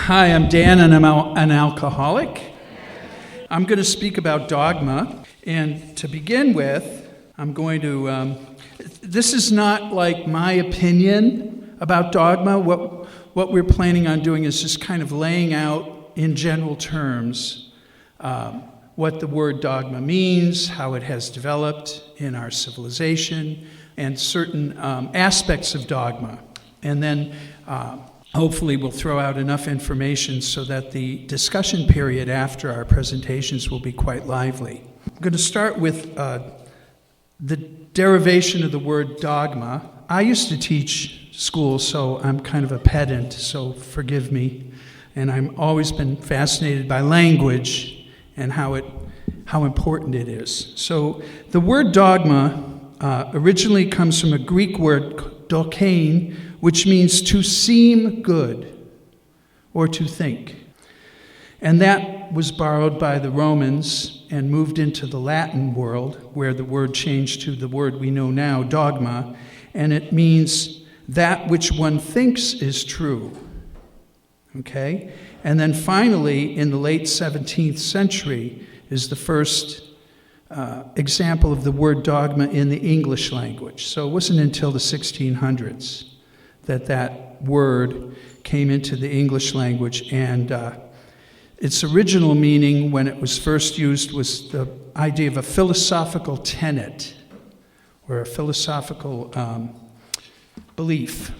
Hi, I'm Dan, and I'm an alcoholic. I'm going to speak about dogma, and to begin with, I'm going to, this is not like my opinion about dogma. What we're planning on doing is just kind of laying out in general terms what the word dogma means, how it has developed in our civilization, and certain aspects of dogma. And then hopefully we'll throw out enough information so that the discussion period after our presentations will be quite lively. I'm going to start with the derivation of the word dogma. I used to teach school, so I'm kind of a pedant, so forgive me. And I've always been fascinated by language and how important it is. So the word dogma originally comes from a Greek word, dokein, which means to seem good or to think. And that was borrowed by the Romans and moved into the Latin world, where the word changed to the word we know now, dogma, and it means that which one thinks is true. Okay? And then finally, in the late 17th century, is the first example of the word dogma in the English language. So it wasn't until the 1600s that word came into the English language, and its original meaning when it was first used was the idea of a philosophical tenet or a philosophical belief.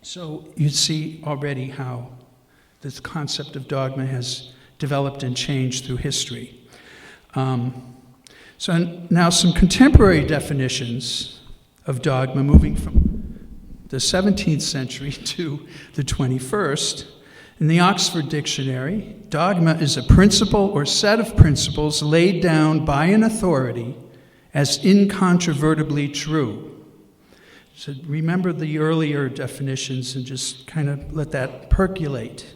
So you see already how this concept of dogma has developed and changed through history. So now some contemporary definitions of dogma, moving from the 17th century to the 21st. In the Oxford Dictionary, dogma is a principle or set of principles laid down by an authority as incontrovertibly true. So remember the earlier definitions and just kind of let that percolate.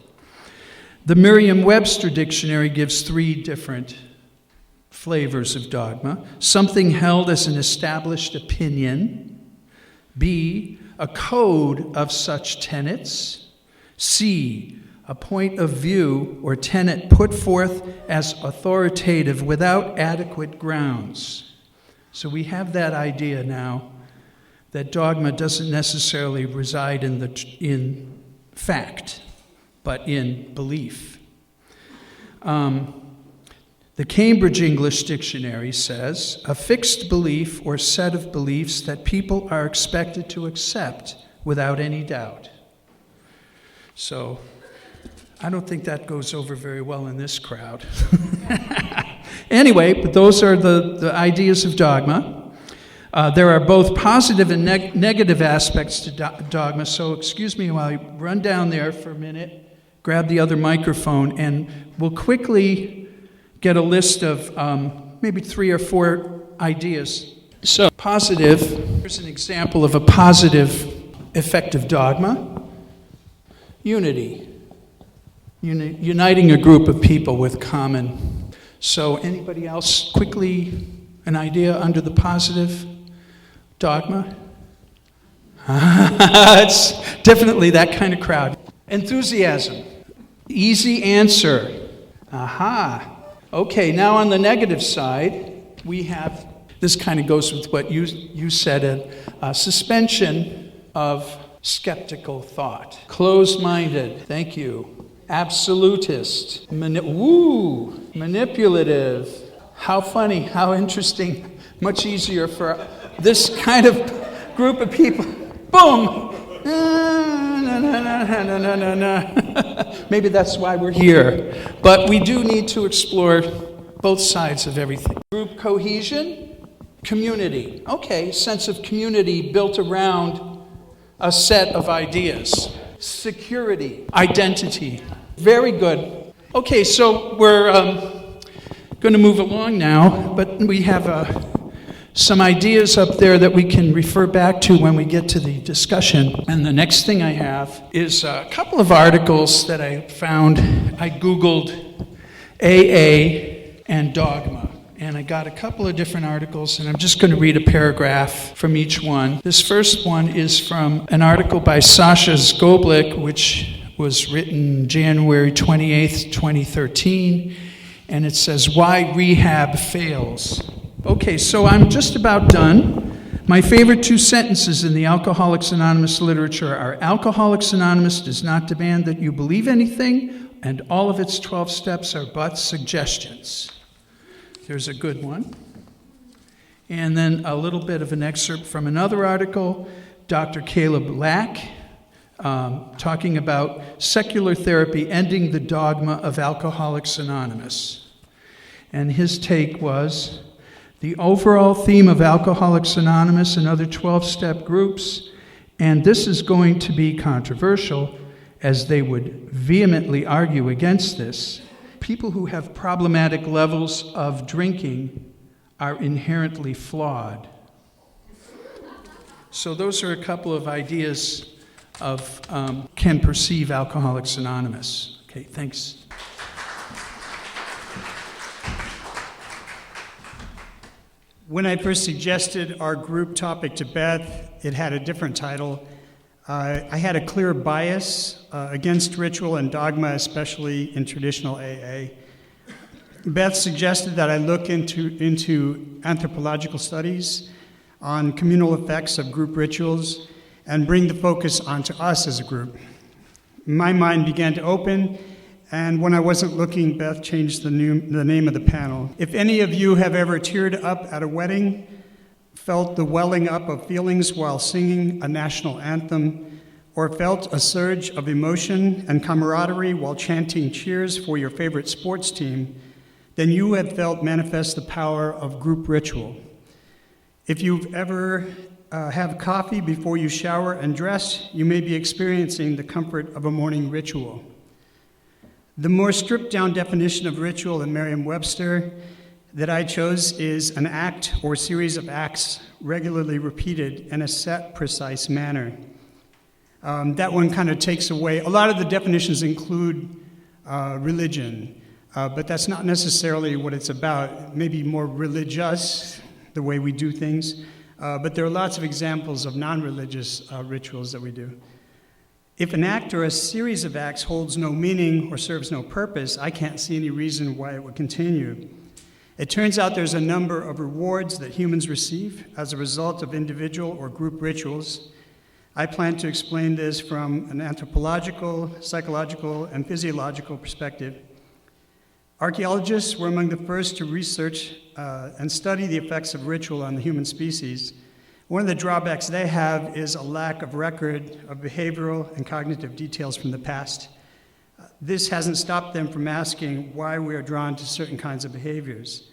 The Merriam-Webster Dictionary gives three different flavors of dogma. Something held as an established opinion. B, a code of such tenets. C, a point of view or tenet put forth as authoritative without adequate grounds. So we have that idea now that dogma doesn't necessarily reside in fact, but in belief. The Cambridge English Dictionary says, a fixed belief or set of beliefs that people are expected to accept without any doubt. So, I don't think that goes over very well in this crowd. Anyway, but those are the ideas of dogma. There are both positive and negative aspects to dogma, so excuse me while I run down there for a minute, grab the other microphone, and we'll quickly get a list of maybe 3 or 4 ideas. So, positive, here's an example of a positive effect of dogma. Unity. Uniting a group of people with common. So, anybody else, quickly, an idea under the positive dogma? It's definitely that kind of crowd. Enthusiasm. Easy answer. Aha. Okay, now on the negative side, we have, this kind of goes with what you said, a suspension of skeptical thought. Closed-minded, thank you. Absolutist. Manipulative. How funny, how interesting, much easier for this kind of group of people. Boom! Maybe that's why we're here. But we do need to explore both sides of everything. Group cohesion, community. Okay, sense of community built around a set of ideas. Security, identity. Very good. Okay, so we're going to move along now, but we have some ideas up there that we can refer back to when we get to the discussion. And the next thing I have is a couple of articles that I found. I Googled AA and dogma. And I got a couple of different articles, and I'm just going to read a paragraph from each one. This first one is from an article by Sasha Zgoblik, which was written January 28th, 2013, and it says, Why Rehab Fails. Okay, so I'm just about done. My favorite two sentences in the Alcoholics Anonymous literature are, Alcoholics Anonymous does not demand that you believe anything, and all of its 12 steps are but suggestions. There's a good one. And then a little bit of an excerpt from another article, Dr. Caleb Lack, talking about secular therapy ending the dogma of Alcoholics Anonymous. And his take was, the overall theme of Alcoholics Anonymous and other 12-step groups, and this is going to be controversial, as they would vehemently argue against this, people who have problematic levels of drinking are inherently flawed. So those are a couple of ideas of can perceive Alcoholics Anonymous. Okay, thanks. When I first suggested our group topic to Beth, it had a different title. I had a clear bias against ritual and dogma, especially in traditional AA. Beth suggested that I look into anthropological studies on communal effects of group rituals and bring the focus onto us as a group. My mind began to open, and when I wasn't looking, Beth changed the name of the panel. If any of you have ever teared up at a wedding, felt the welling up of feelings while singing a national anthem, or felt a surge of emotion and camaraderie while chanting cheers for your favorite sports team, then you have felt manifest the power of group ritual. If you've ever have coffee before you shower and dress, you may be experiencing the comfort of a morning ritual. The more stripped-down definition of ritual in Merriam-Webster that I chose is an act or series of acts regularly repeated in a set, precise manner. That one kind of takes away, a lot of the definitions include religion, but that's not necessarily what it's about. Maybe more religious, the way we do things, but there are lots of examples of non-religious rituals that we do. If an act or a series of acts holds no meaning or serves no purpose, I can't see any reason why it would continue. It turns out there's a number of rewards that humans receive as a result of individual or group rituals. I plan to explain this from an anthropological, psychological, and physiological perspective. Archaeologists were among the first to research and study the effects of ritual on the human species. One of the drawbacks they have is a lack of record of behavioral and cognitive details from the past. This hasn't stopped them from asking why we are drawn to certain kinds of behaviors.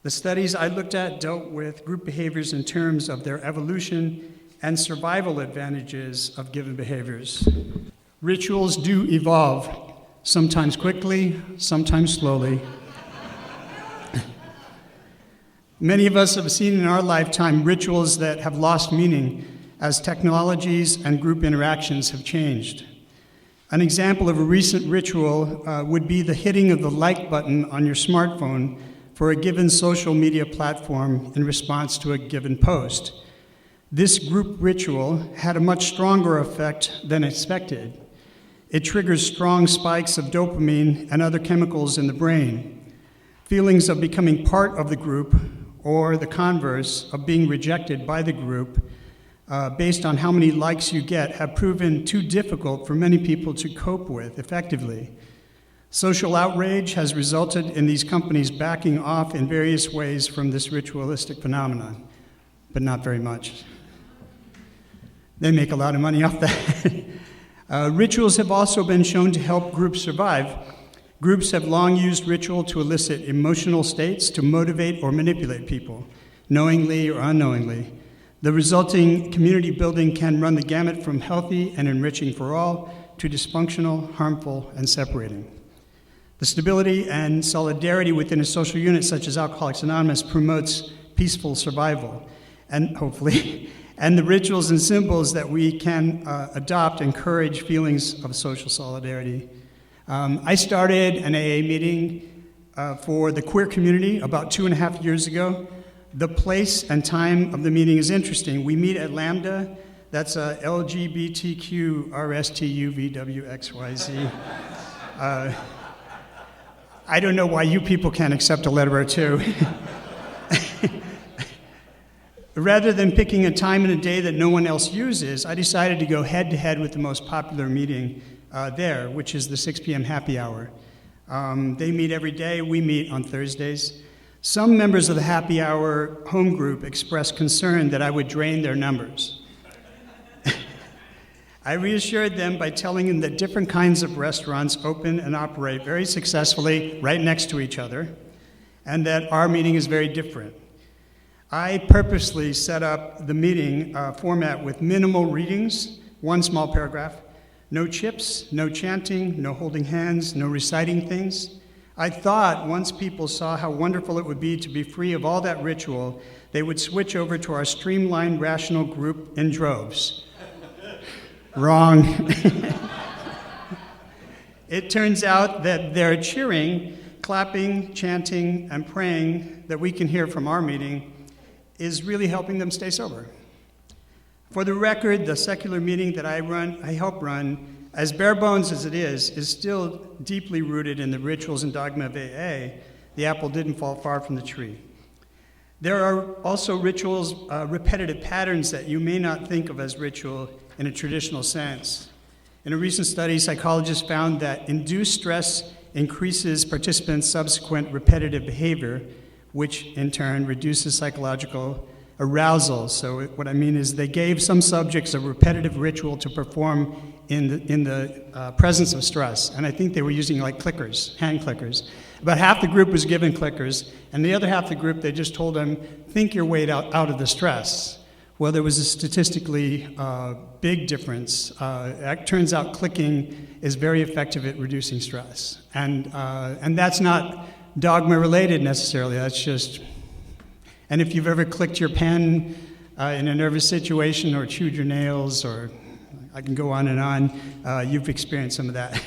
The studies I looked at dealt with group behaviors in terms of their evolution and survival advantages of given behaviors. Rituals do evolve, sometimes quickly, sometimes slowly. Many of us have seen in our lifetime rituals that have lost meaning as technologies and group interactions have changed. An example of a recent ritual would be the hitting of the like button on your smartphone for a given social media platform in response to a given post. This group ritual had a much stronger effect than expected. It triggers strong spikes of dopamine and other chemicals in the brain. Feelings of becoming part of the group, or the converse of being rejected by the group, based on how many likes you get, have proven too difficult for many people to cope with effectively. Social outrage has resulted in these companies backing off in various ways from this ritualistic phenomenon, but not very much. They make a lot of money off that. Rituals have also been shown to help groups survive. Groups have long used ritual to elicit emotional states to motivate or manipulate people, knowingly or unknowingly. The resulting community building can run the gamut from healthy and enriching for all to dysfunctional, harmful, and separating. The stability and solidarity within a social unit such as Alcoholics Anonymous promotes peaceful survival, and hopefully, and the rituals and symbols that we can adopt encourage feelings of social solidarity. I started an AA meeting for the queer community about 2.5 years ago. The place and time of the meeting is interesting. We meet at Lambda That's LGBTQRSTUVWXYZ. I don't know why you people can't accept a letter or two. Rather than picking a time and a day that no one else uses, I decided to go head-to-head with the most popular meeting there, which is the 6 p.m. happy hour. They meet every day. We meet on Thursdays. Some members of the happy hour home group expressed concern that I would drain their numbers. I reassured them by telling them that different kinds of restaurants open and operate very successfully right next to each other, and that our meeting is very different. I purposely set up the meeting format with minimal readings, one small paragraph, no chips, no chanting, no holding hands, no reciting things. I thought once people saw how wonderful it would be to be free of all that ritual, they would switch over to our streamlined, rational group in droves. Wrong. It turns out that their cheering, clapping, chanting, and praying that we can hear from our meeting is really helping them stay sober. For the record, the secular meeting that I help run, as bare bones as it is still deeply rooted in the rituals and dogma of AA. The apple didn't fall far from the tree. There are also rituals, repetitive patterns that you may not think of as ritual in a traditional sense. In a recent study, psychologists found that induced stress increases participants' subsequent repetitive behavior, which in turn reduces psychological arousal. So what I mean is they gave some subjects a repetitive ritual to perform in the presence of stress. And I think they were using like clickers, hand clickers. About half the group was given clickers, and the other half of the group, they just told them, think your way out of the stress. Well, there was a statistically big difference. It turns out clicking is very effective at reducing stress. And that's not dogma related necessarily, that's just, and if you've ever clicked your pen in a nervous situation or chewed your nails, or I can go on and on, you've experienced some of that.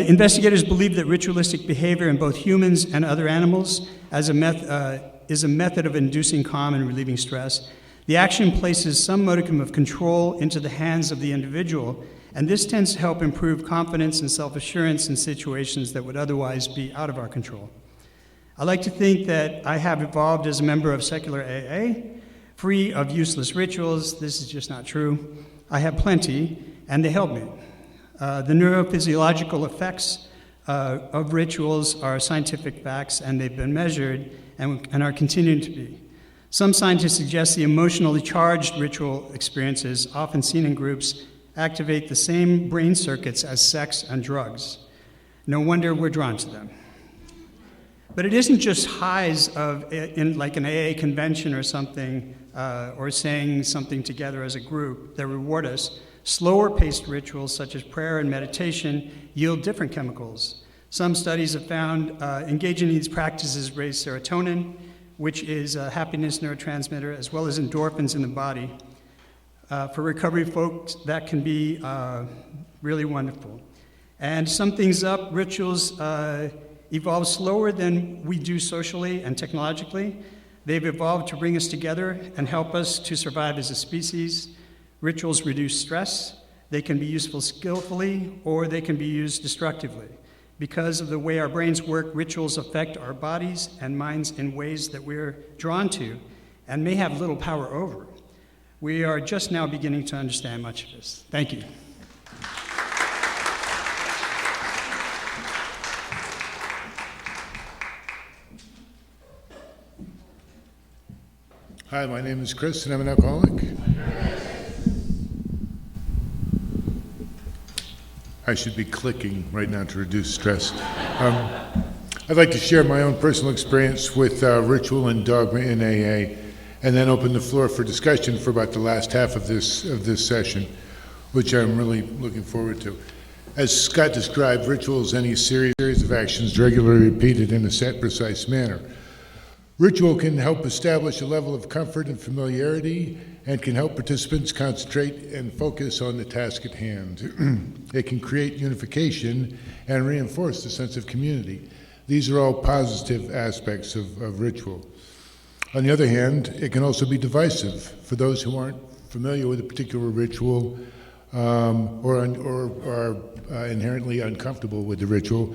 Investigators believe that ritualistic behavior in both humans and other animals is a method of inducing calm and relieving stress. The action places some modicum of control into the hands of the individual, and this tends to help improve confidence and self-assurance in situations that would otherwise be out of our control. I like to think that I have evolved as a member of secular AA, free of useless rituals. This is just not true. I have plenty, and they help me. The neurophysiological effects of rituals are scientific facts, and they've been measured and are continuing to be. Some scientists suggest the emotionally charged ritual experiences, often seen in groups, activate the same brain circuits as sex and drugs. No wonder we're drawn to them. But it isn't just highs in like an AA convention or something, or saying something together as a group that reward us. Slower paced rituals such as prayer and meditation yield different chemicals. Some studies have found engaging in these practices raise serotonin, which is a happiness neurotransmitter, as well as endorphins in the body. For recovery folks, that can be really wonderful. And to sum things up, rituals evolve slower than we do socially and technologically. They've evolved to bring us together and help us to survive as a species. Rituals reduce stress. They can be useful skillfully, or they can be used destructively. Because of the way our brains work, rituals affect our bodies and minds in ways that we're drawn to and may have little power over. We are just now beginning to understand much of this. Thank you. Hi, my name is Chris, and I'm an alcoholic. I should be clicking right now to reduce stress. I'd like to share my own personal experience with ritual and dogma in AA, and then open the floor for discussion for about the last half of this session, which I'm really looking forward to. As Scott described, ritual is any series of actions regularly repeated in a set, precise manner. Ritual can help establish a level of comfort and familiarity, and can help participants concentrate and focus on the task at hand. It can create unification and reinforce the sense of community. These are all positive aspects of ritual. On the other hand, it can also be divisive for those who aren't familiar with a particular ritual or are inherently uncomfortable with the ritual.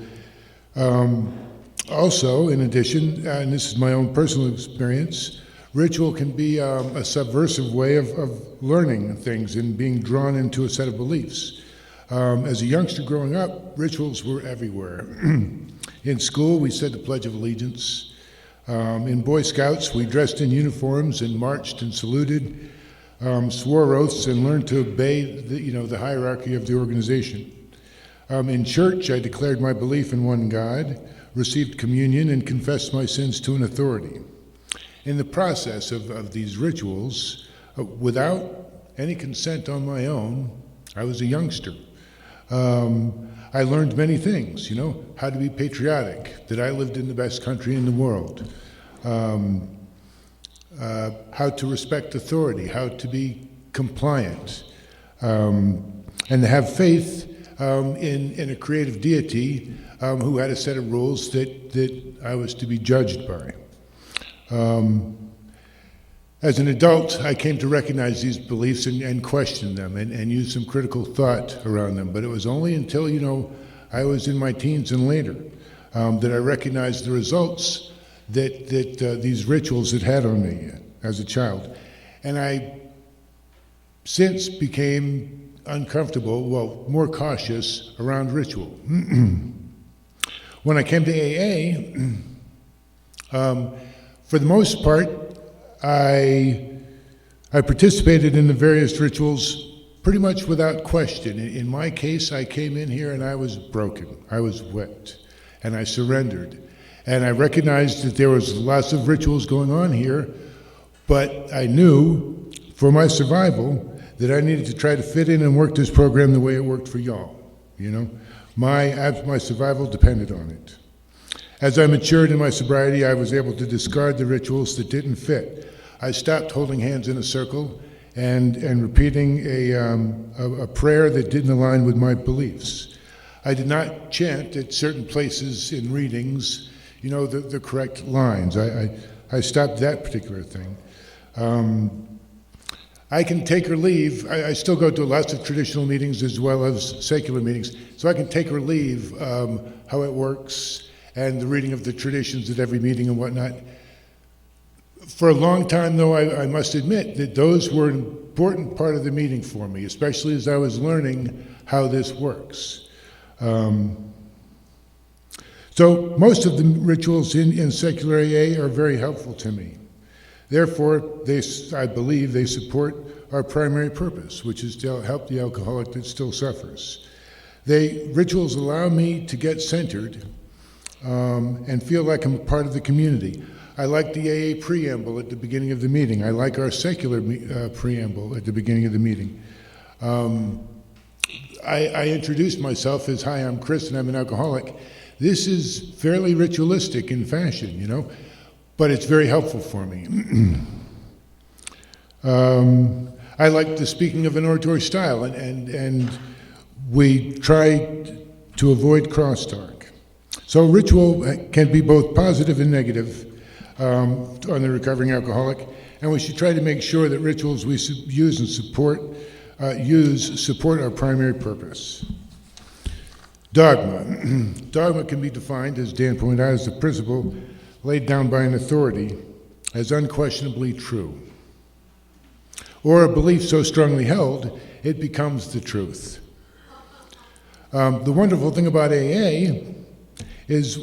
Also, in addition, and this is my own personal experience, ritual can be a subversive way of learning things and being drawn into a set of beliefs. As a youngster growing up, rituals were everywhere. In school, we said the Pledge of Allegiance. In Boy Scouts, we dressed in uniforms and marched and saluted, swore oaths, and learned to obey the hierarchy of the organization. In church, I declared my belief in one God, received communion, and confessed my sins to an authority. In the process of these rituals, without any consent on my own, I was a youngster. I learned many things, how to be patriotic, that I lived in the best country in the world, how to respect authority, how to be compliant, and to have faith in a creative deity who had a set of rules that I was to be judged by. As an adult, I came to recognize these beliefs and question them and use some critical thought around them. But it was only until, I was in my teens and later that I recognized the results that these rituals had had on me as a child. And I since became uncomfortable, more cautious around ritual. When I came to AA, for the most part, I participated in the various rituals pretty much without question. In my case, I came in here and I was broken. I was whipped, and I surrendered. And I recognized that there was lots of rituals going on here, but I knew for my survival that I needed to try to fit in and work this program the way it worked for y'all. My survival depended on it. As I matured in my sobriety, I was able to discard the rituals that didn't fit. I stopped holding hands in a circle and repeating a prayer that didn't align with my beliefs. I did not chant at certain places in readings, the correct lines. I stopped that particular thing. I can take or leave. I still go to lots of traditional meetings as well as secular meetings, so I can take or leave how it works and the reading of the traditions at every meeting and whatnot. For a long time, though, I must admit that those were an important part of the meeting for me, especially as I was learning how this works. So most of the rituals in secular AA are very helpful to me. Therefore, I believe they support our primary purpose, which is to help the alcoholic that still suffers. Rituals allow me to get centered and feel like I'm a part of the community. I like the AA preamble at the beginning of the meeting. I like our secular preamble at the beginning of the meeting. I introduced myself as, "Hi, I'm Chris and I'm an alcoholic." This is fairly ritualistic in fashion, but it's very helpful for me. I like the speaking of an oratory style, and we try to avoid crosstalk. So ritual can be both positive and negative on the recovering alcoholic, and we should try to make sure that rituals we use and support our primary purpose. Dogma. Dogma can be defined, as Dan pointed out, as the principle laid down by an authority as unquestionably true, or a belief so strongly held it becomes the truth. The wonderful thing about AA is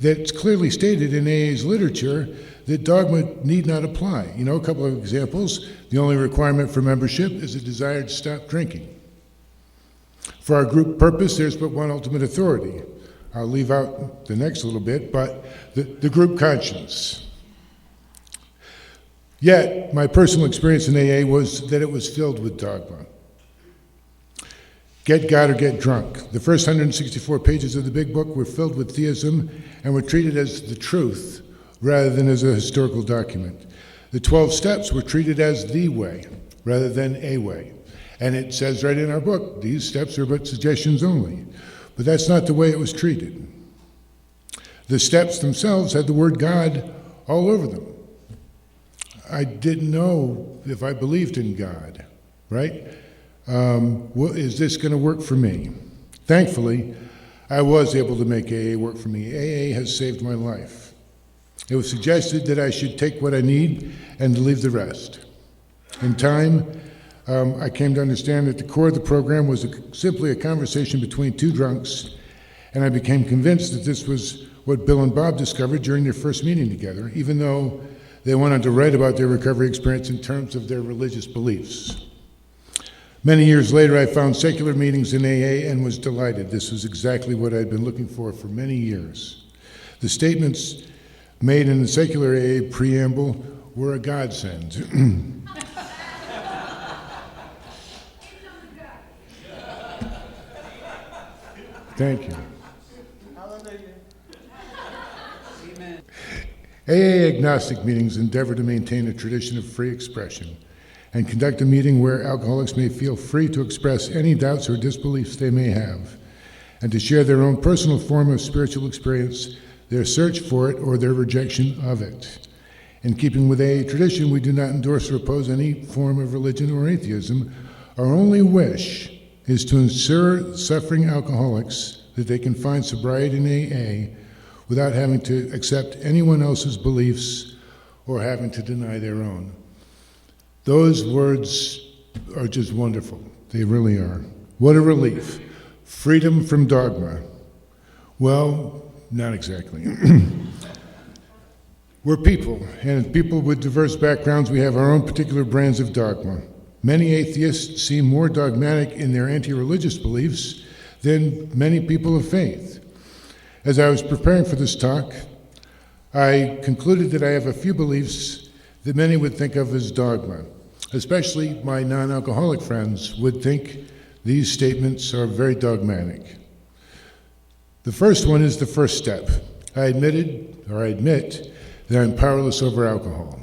that it's clearly stated in AA's literature that dogma need not apply. A couple of examples. The only requirement for membership is a desire to stop drinking. For our group purpose, there's but one ultimate authority. I'll leave out the next little bit, but the group conscience. Yet, my personal experience in AA was that it was filled with dogma. Get God or get drunk. The first 164 pages of the big book were filled with theism and were treated as the truth rather than as a historical document. The 12 steps were treated as the way rather than a way. And it says right in our book, these steps are but suggestions only. But that's not the way it was treated. The steps themselves had the word God all over them. I didn't know if I believed in God, right? Is this going to work for me? Thankfully, I was able to make AA work for me. AA has saved my life. It was suggested that I should take what I need and leave the rest. In time, I came to understand that the core of the program was simply a conversation between two drunks, and I became convinced that this was what Bill and Bob discovered during their first meeting together, even though they went on to write about their recovery experience in terms of their religious beliefs. Many years later, I found secular meetings in AA and was delighted. This was exactly what I'd been looking for many years. The statements made in the secular AA preamble were a godsend. Thank you. Amen. AA agnostic meetings endeavor to maintain a tradition of free expression and conduct a meeting where alcoholics may feel free to express any doubts or disbeliefs they may have, and to share their own personal form of spiritual experience, their search for it, or their rejection of it. In keeping with AA tradition, we do not endorse or oppose any form of religion or atheism. Our only wish is to ensure suffering alcoholics that they can find sobriety in AA without having to accept anyone else's beliefs or having to deny their own. Those words are just wonderful. They really are. What a relief. Freedom from dogma. Well, not exactly. We're people, and people with diverse backgrounds, we have our own particular brands of dogma. Many atheists seem more dogmatic in their anti-religious beliefs than many people of faith. As I was preparing for this talk, I concluded that I have a few beliefs that many would think of as dogma. Especially my non-alcoholic friends would think these statements are very dogmatic. The first one is the first step. I admit that I'm powerless over alcohol.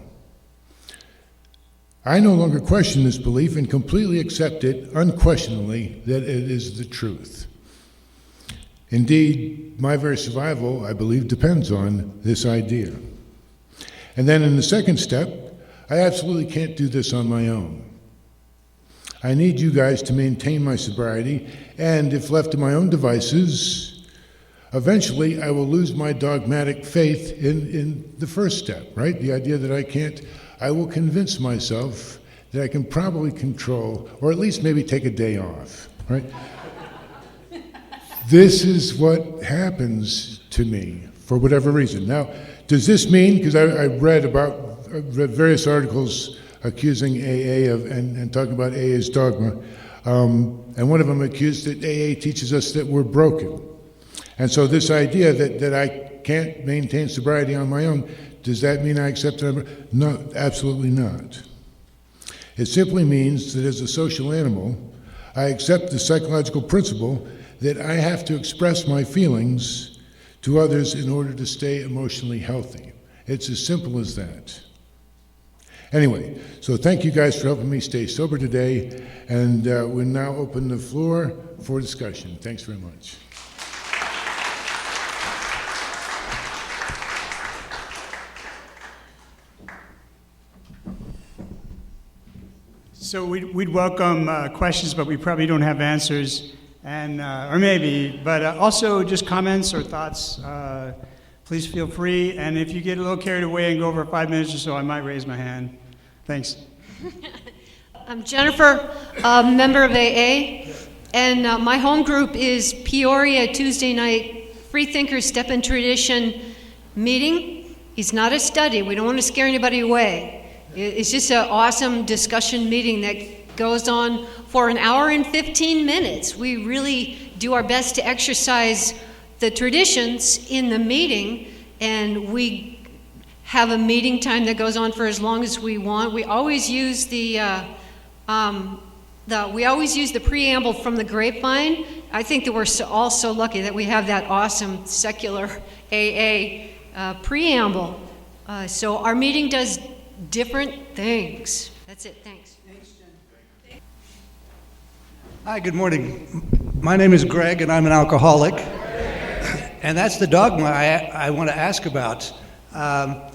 I no longer question this belief and completely accept it unquestioningly that it is the truth. Indeed, my very survival, I believe, depends on this idea. And then in the second step, I absolutely can't do this on my own. I need you guys to maintain my sobriety, and if left to my own devices, eventually I will lose my dogmatic faith in the first step, right? The idea that I will convince myself that I can probably control, or at least maybe take a day off, right? This is what happens to me for whatever reason. Now, does this mean, because I read various articles accusing AA of, and talking about AA as dogma, and one of them accused that AA teaches us that we're broken. And so this idea that I can't maintain sobriety on my own, does that mean I accept it? No, absolutely not. It simply means that as a social animal, I accept the psychological principle that I have to express my feelings to others in order to stay emotionally healthy. It's as simple as that. Anyway, so thank you guys for helping me stay sober today, and we'll now open the floor for discussion. Thanks very much. So we'd welcome questions, but we probably don't have answers, and or maybe, but also just comments or thoughts. Please feel free, and if you get a little carried away and go over 5 minutes or so, I might raise my hand. Thanks. I'm Jennifer, a member of AA, and my home group is Peoria Tuesday night Freethinkers Step in Tradition meeting. It's not a study. We don't want to scare anybody away. It's just an awesome discussion meeting that goes on for an hour and 15 minutes. We really do our best to exercise the traditions in the meeting, and we have a meeting time that goes on for as long as we want. We always use the preamble from the Grapevine. I think that we're all so lucky that we have that awesome secular AA preamble. So our meeting does different things. That's it. Thanks. Hi, good morning. My name is Greg, and I'm an alcoholic. And that's the dogma I want to ask about. I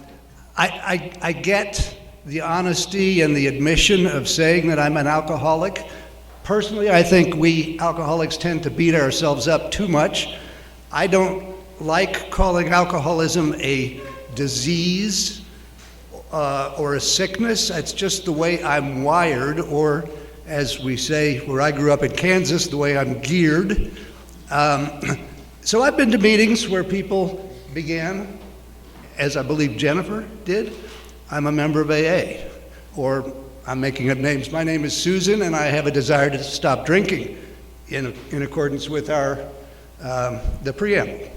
get the honesty and the admission of saying that I'm an alcoholic. Personally, I think we alcoholics tend to beat ourselves up too much. I don't like calling alcoholism a disease or a sickness. It's just the way I'm wired, or as we say where I grew up in Kansas, the way I'm geared. So I've been to meetings where people began, as I believe Jennifer did, I'm a member of AA, or I'm making up names. My name is Susan, and I have a desire to stop drinking in accordance with the preamble.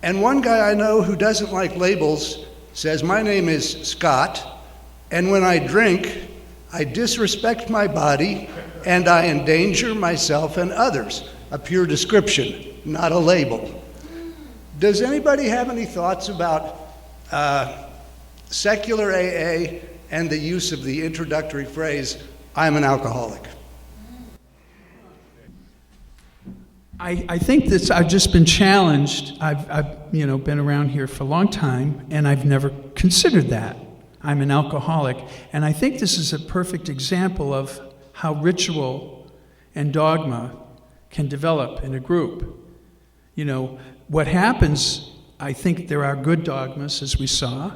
And one guy I know who doesn't like labels says, my name is Scott, and when I drink, I disrespect my body, and I endanger myself and others. A pure description, not a label. Does anybody have any thoughts about secular AA and the use of the introductory phrase, I'm an alcoholic? I think that I've just been challenged. I've been around here for a long time, and I've never considered that. I'm an alcoholic. And I think this is a perfect example of how ritual and dogma can develop in a group. What happens, I think there are good dogmas, as we saw,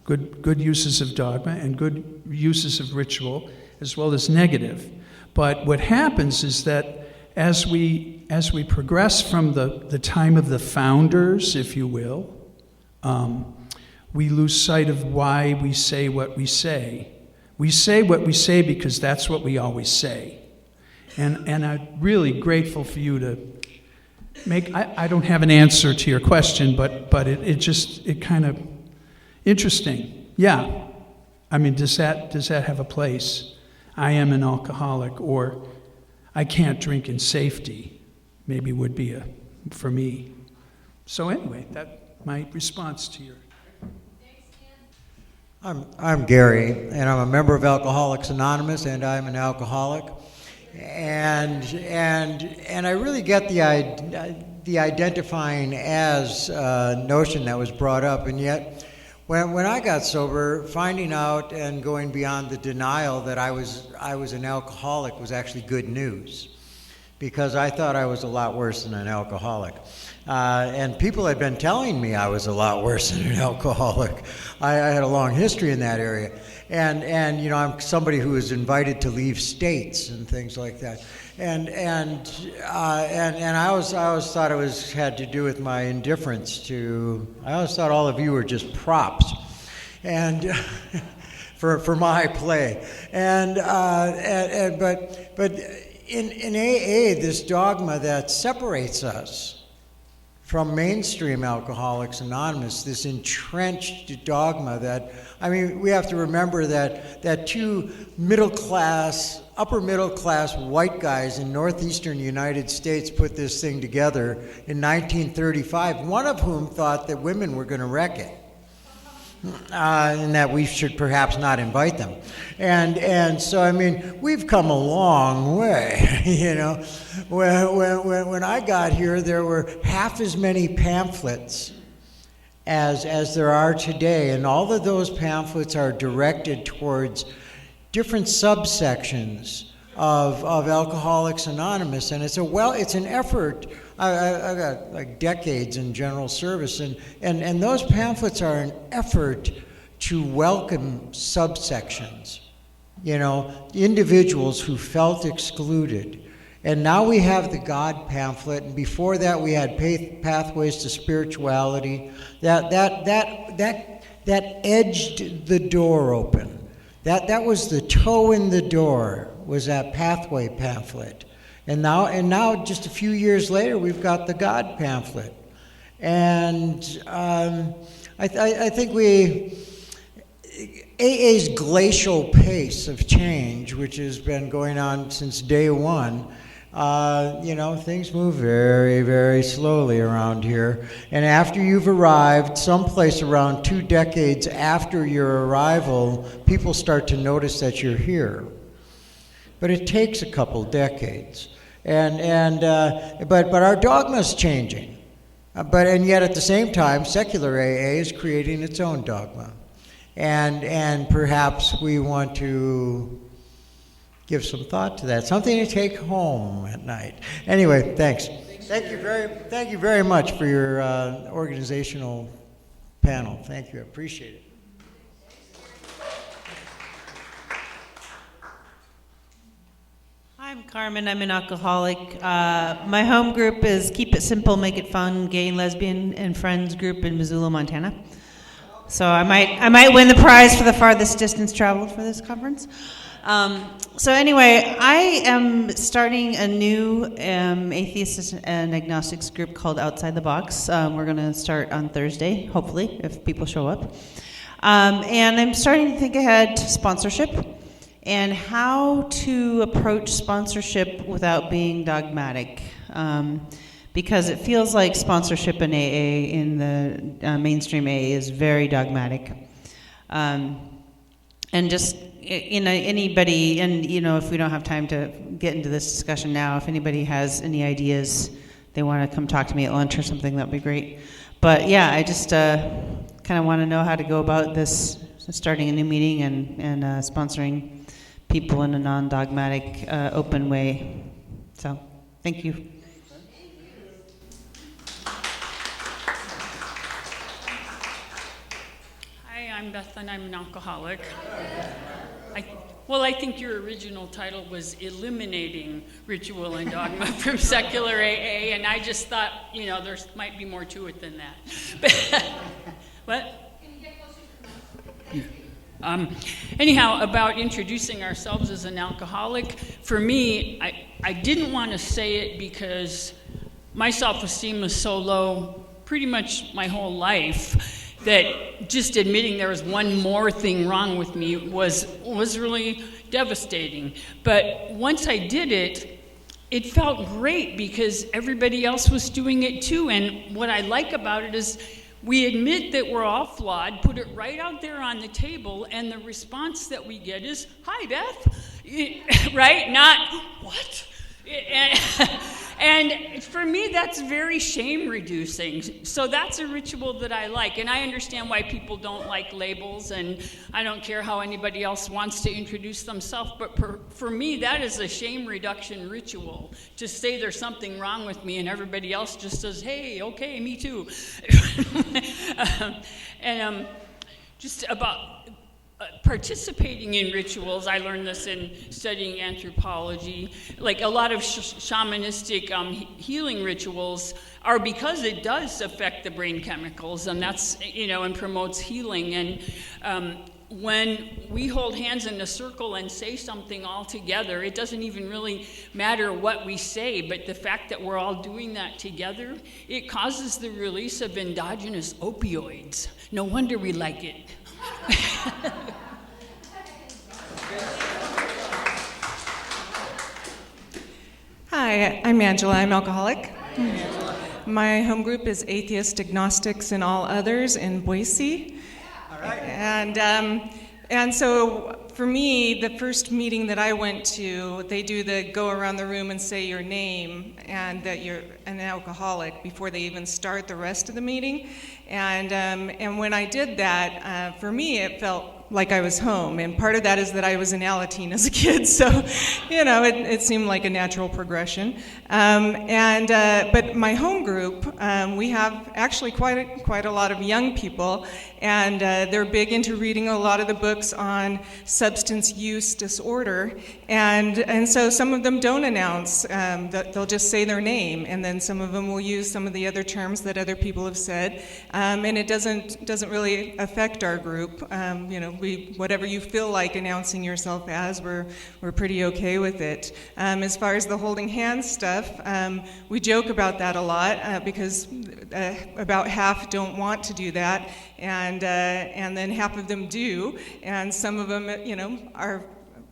good uses of dogma and good uses of ritual, as well as negative. But what happens is that as we progress from the time of the founders, if you will, we lose sight of why we say what we say. We say what we say because that's what we always say. And I'm really grateful for you to make, I don't have an answer to your question, but it kind of interesting. Yeah. I mean, does that have a place? I am an alcoholic, or I can't drink in safety, maybe would be for me. So anyway, that's my response to your. I'm Gary, and I'm a member of Alcoholics Anonymous, and I'm an alcoholic. And I really get the identifying as notion that was brought up, and yet when I got sober, finding out and going beyond the denial that I was an alcoholic was actually good news, because I thought I was a lot worse than an alcoholic. And people had been telling me I was a lot worse than an alcoholic. I had a long history in that area. And I'm somebody who was invited to leave states and things like that. And I always thought it had to do with my indifference to. I always thought all of you were just props, and for my play. But in AA, this dogma that separates us from mainstream Alcoholics Anonymous, this entrenched dogma that, we have to remember that two upper middle class white guys in northeastern United States put this thing together in 1935, one of whom thought that women were going to wreck it. And that we should perhaps not invite them. And so, we've come a long way, When I got here, there were half as many pamphlets as there are today, and all of those pamphlets are directed towards different subsections of Alcoholics Anonymous, and it's an effort. I got like decades in general service, and those pamphlets are an effort to welcome subsections, individuals who felt excluded. And now we have the God pamphlet, and before that we had Pathways to Spirituality. That edged the door open. That was the toe in the door, was that Pathway pamphlet. And now, just a few years later, we've got the God pamphlet. And I think AA's glacial pace of change, which has been going on since day one, things move very, very slowly around here. And after you've arrived, someplace around 2 decades after your arrival, people start to notice that you're here. But it takes a couple decades. But our dogma is changing. And yet at the same time, secular AA is creating its own dogma. and perhaps we want to give some thought to that, something to take home at night. Anyway, thanks. Thank you very much for your organizational panel. Thank you. I appreciate it. I'm Carmen. I'm an alcoholic. My home group is Keep It Simple, Make It Fun, Gay, Lesbian, and Friends group in Missoula, Montana. So I might win the prize for the farthest distance traveled for this conference. So anyway, I am starting a new atheists and agnostics group called Outside the Box. We're going to start on Thursday, hopefully, if people show up. And I'm starting to think ahead to sponsorship and how to approach sponsorship without being dogmatic. Because it feels like sponsorship in AA, in the mainstream AA, is very dogmatic. And just, anybody, and if we don't have time to get into this discussion now, if anybody has any ideas, they want to come talk to me at lunch or something, that'd be great. But yeah, I just kind of want to know how to go about this, starting a new meeting and sponsoring people in a non-dogmatic, open way. So, thank you. Hi, I'm Beth, and I'm an alcoholic. I think your original title was Eliminating Ritual and Dogma from Secular AA, and I just thought, there might be more to it than that. What? Anyhow, about introducing ourselves as an alcoholic, for me, I didn't want to say it because my self-esteem was so low pretty much my whole life that just admitting there was one more thing wrong with me was really devastating. But once I did it, it felt great because everybody else was doing it too. And what I like about it is we admit that we're all flawed, put it right out there on the table, and the response that we get is, "Hi, Beth," right? Not, "What?" And for me, that's very shame-reducing. So that's a ritual that I like. And I understand why people don't like labels, and I don't care how anybody else wants to introduce themselves. But for me, that is a shame-reduction ritual, to say there's something wrong with me, and everybody else just says, "Hey, okay, me too." Just about participating in rituals, I learned this in studying anthropology. Like a lot of shamanistic healing rituals are because it does affect the brain chemicals, and that's, and promotes healing. And when we hold hands in a circle and say something all together, it doesn't even really matter what we say, but the fact that we're all doing that together, it causes the release of endogenous opioids. No wonder we like it. Hi, I'm Angela. I'm alcoholic. My home group is Atheist, Agnostics, and All Others in Boise. All right. And so for me, the first meeting that I went to, they do the go around the room and say your name and that you're an alcoholic before they even start the rest of the meeting. And when I did that, for me, it felt like I was home. And part of that is that I was in Alateen as a kid, so, it seemed like a natural progression. But my home group, we have actually quite a lot of young people, and they're big into reading a lot of the books on substance use disorder. And so some of them don't announce, that they'll just say their name, and then some of them will use some of the other terms that other people have said. And it doesn't really affect our group. Whatever you feel like announcing yourself as, we're pretty okay with it. As far as the holding hands stuff, we joke about that a lot because about half don't want to do that, and then half of them do, and some of them, are.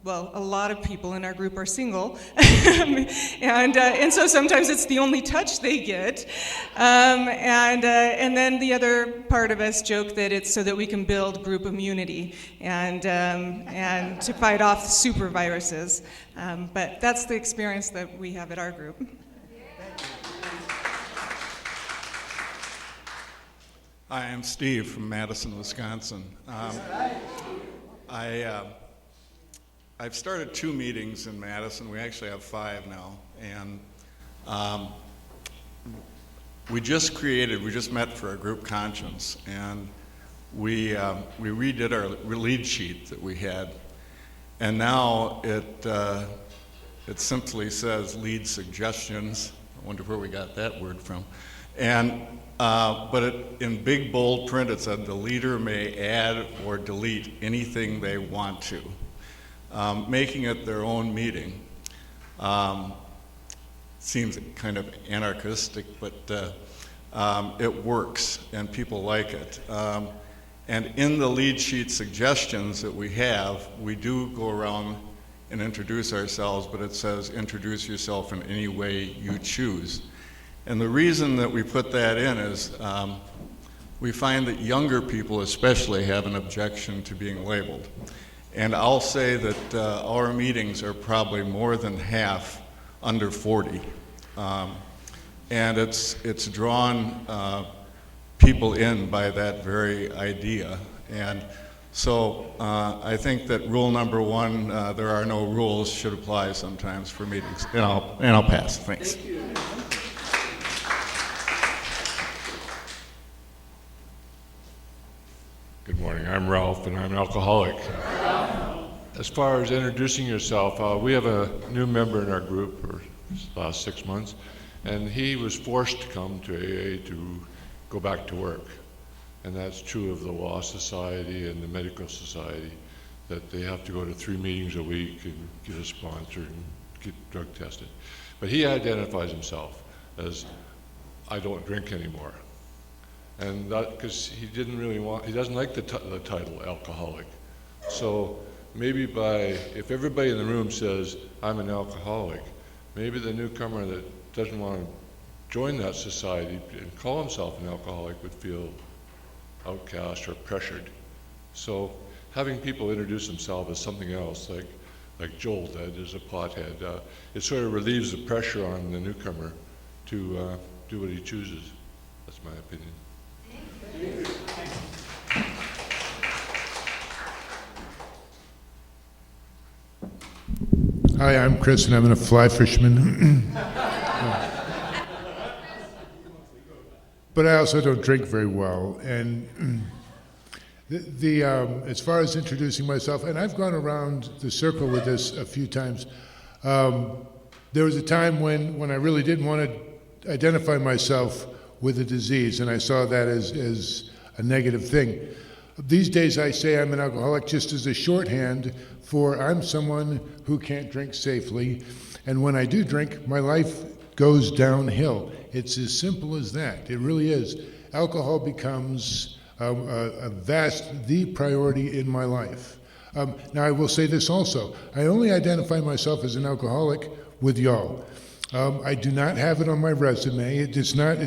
Well, a lot of people in our group are single, and so sometimes it's the only touch they get, and then the other part of us joke that it's so that we can build group immunity and to fight off super viruses, but that's the experience that we have at our group. Hi, I'm Steve from Madison, Wisconsin. I've started 2 meetings in Madison. We actually have 5 now. And we just met for a group conscience, and we redid our lead sheet that we had. And now it simply says lead suggestions. I wonder where we got that word from. And but in big bold print it said the leader may add or delete anything they want to, making it their own meeting. Seems kind of anarchistic, but it works and people like it. And in the lead sheet suggestions that we have, we do go around and introduce ourselves, but it says introduce yourself in any way you choose. And the reason that we put that in is we find that younger people especially have an objection to being labeled. And I'll say that our meetings are probably more than half under 40. And it's drawn people in by that very idea. And so I think that rule number 1, there are no rules, should apply sometimes for meetings. And I'll pass. Thanks. Thank you. Good morning, I'm Ralph and I'm an alcoholic. As far as introducing yourself, we have a new member in our group for the last 6 months, and he was forced to come to AA to go back to work. And that's true of the Law Society and the Medical Society, that they have to go to 3 meetings a week and get a sponsor and get drug tested. But he identifies himself as, I don't drink anymore. And that, because he doesn't like the title alcoholic. So maybe if everybody in the room says, I'm an alcoholic, maybe the newcomer that doesn't want to join that society and call himself an alcoholic would feel outcast or pressured. So having people introduce themselves as something else, like Joel did as a pothead, it sort of relieves the pressure on the newcomer to do what he chooses. That's my opinion. Hi, I'm Chris, and I'm a fly fisherman. But I also don't drink very well. And as far as introducing myself, and I've gone around the circle with this a few times, there was a time when I really didn't want to identify myself with a disease, and I saw that as a negative thing. These days I say I'm an alcoholic just as a shorthand for I'm someone who can't drink safely, and when I do drink, my life goes downhill. It's as simple as that. It really is. Alcohol becomes the priority in my life. Now I will say this also. I only identify myself as an alcoholic with y'all. I do not have it on my resume. It's not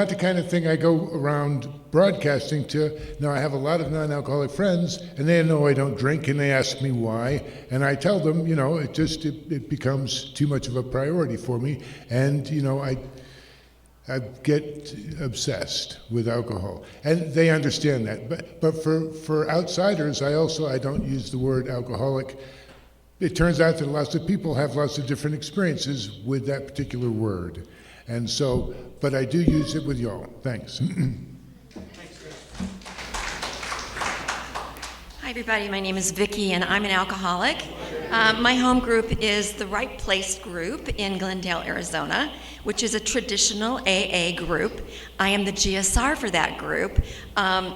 the kind of thing I go around broadcasting to. Now, I have a lot of non-alcoholic friends, and they know I don't drink, and they ask me why, and I tell them, it becomes too much of a priority for me, and, I get obsessed with alcohol, and they understand that. But for outsiders, I don't use the word alcoholic. It turns out that lots of people have lots of different experiences with that particular word. And so, but I do use it with y'all. Thanks. Hi, everybody. My name is Vicki, and I'm an alcoholic. My home group is the Right Place group in Glendale, Arizona, which is a traditional AA group. I am the GSR for that group.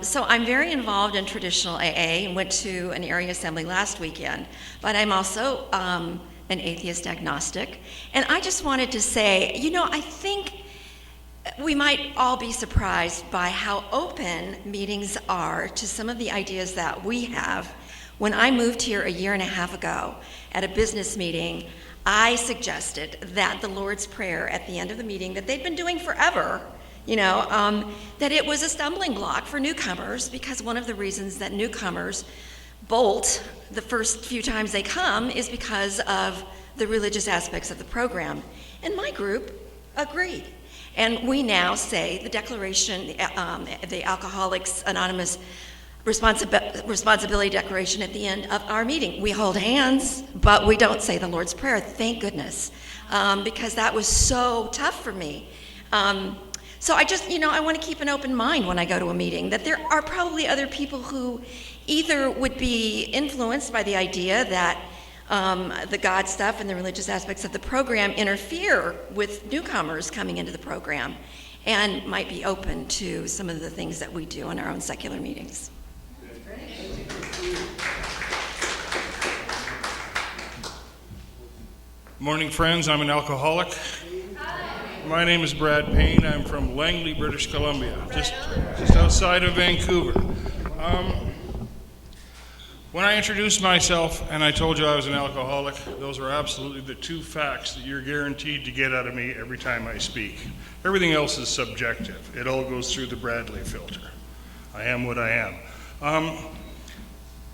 So I'm very involved in traditional AA and went to an area assembly last weekend. But I'm also an atheist agnostic. And I just wanted to say, I think we might all be surprised by how open meetings are to some of the ideas that we have. When I moved here a year and a half ago at a business meeting, I suggested that the Lord's Prayer at the end of the meeting that they'd been doing forever, that it was a stumbling block for newcomers, because one of the reasons that newcomers bolt the first few times they come is because of the religious aspects of the program. And my group agreed. And we now say the declaration, the Alcoholics Anonymous Responsibility Declaration at the end of our meeting. We hold hands, but we don't say the Lord's Prayer, thank goodness, because that was so tough for me. So I just, I want to keep an open mind when I go to a meeting, that there are probably other people who either would be influenced by the idea that the God stuff and the religious aspects of the program interfere with newcomers coming into the program, and might be open to some of the things that we do in our own secular meetings. Morning, friends. I'm an alcoholic. My name is Brad Payne. I'm from Langley, British Columbia, just outside of Vancouver. When I introduced myself and I told you I was an alcoholic, those were absolutely the two facts that you're guaranteed to get out of me every time I speak. Everything else is subjective. It all goes through the Bradley filter. I am what I am.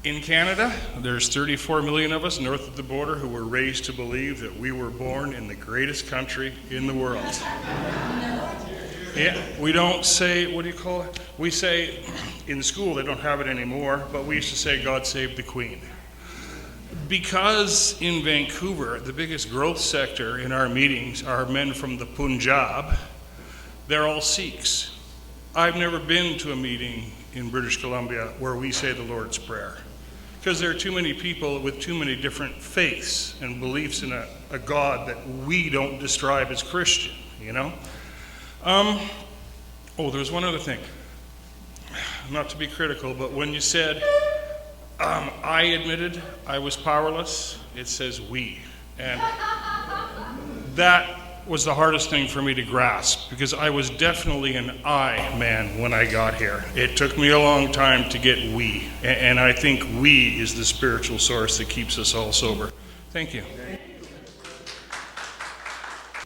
In Canada, there's 34 million of us north of the border who were raised to believe that we were born in the greatest country in the world. Yeah, we don't say, what do you call it? We say, in school, they don't have it anymore, but we used to say, God save the Queen. Because in Vancouver, the biggest growth sector in our meetings are men from the Punjab, they're all Sikhs. I've never been to a meeting in British Columbia where we say the Lord's Prayer, because there are too many people with too many different faiths and beliefs in a God that we don't describe as Christian, there's one other thing. Not to be critical, but when you said, I admitted I was powerless, it says we. And that was the hardest thing for me to grasp, because I was definitely an I man when I got here. It took me a long time to get we, and I think we is the spiritual source that keeps us all sober. Thank you.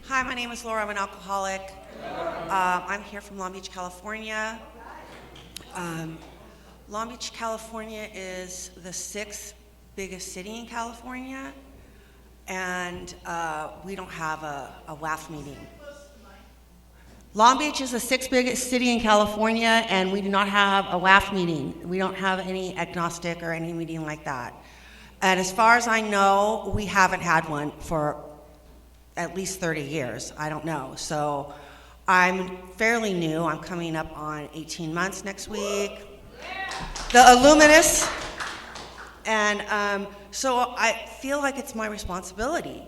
Hi, my name is Laura. I'm an alcoholic. I'm here from Long Beach, California. Long Beach, California is the 6th biggest city in California, and we don't have a WAF meeting. Long Beach is the 6th biggest city in California, and we do not have a WAF meeting. We don't have any agnostic or any meeting like that. And as far as I know, we haven't had one for at least 30 years. I don't know. So I'm fairly new. I'm coming up on 18 months next week. The Illuminist. And so I feel like it's my responsibility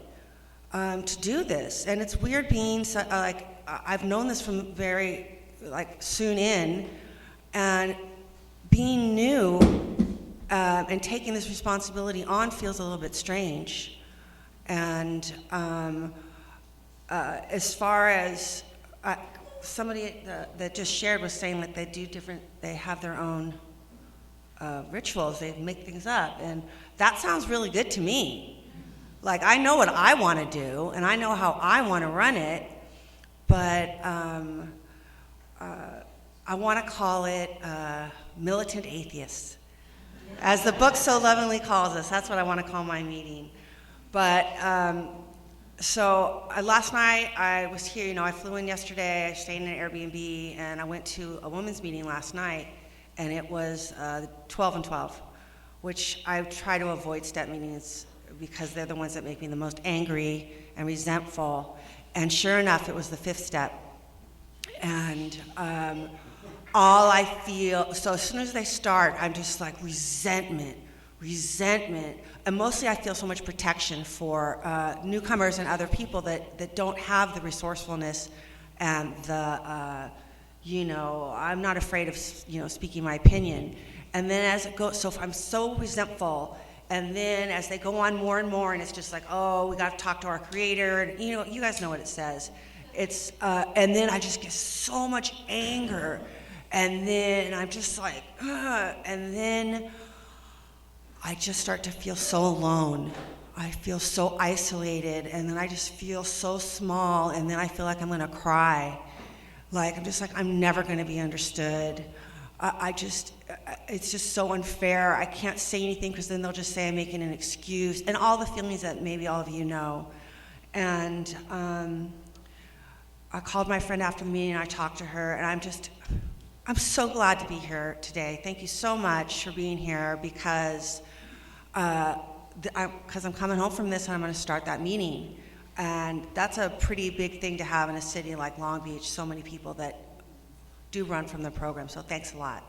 to do this. And it's weird being, I've known this from very, soon in, and being new and taking this responsibility on feels a little bit strange. And as far as somebody that just shared was saying that they have their own rituals, they make things up, and that sounds really good to me. I know what I want to do, and I know how I want to run it, but I want to call it militant atheists. As the book so lovingly calls us, that's what I want to call my meeting. But last night I was here, I flew in yesterday, I stayed in an Airbnb, and I went to a women's meeting last night, and it was 12 and 12, which I try to avoid step meetings because they're the ones that make me the most angry and resentful. And sure enough, it was the 5th step. And all I feel, so as soon as they start, I'm just like resentment. And mostly I feel so much protection for newcomers and other people that don't have the resourcefulness and the, I'm not afraid of, speaking my opinion. And then as it goes, so I'm so resentful. And then as they go on more and more, and it's just like, oh, we got to talk to our creator. And, you guys know what it says. It's, and then I just get so much anger. And then I'm just like, and then I just start to feel so alone. I feel so isolated, and then I just feel so small, and then I feel like I'm gonna cry. I'm never gonna be understood. It's just so unfair. I can't say anything because then they'll just say I'm making an excuse, and all the feelings that maybe all of you know. And I called my friend after the meeting and I talked to her, and I'm so glad to be here today. Thank you so much for being here because I'm coming home from this and I'm going to start that meeting. And that's a pretty big thing to have in a city like Long Beach, so many people that do run from the program. So thanks a lot.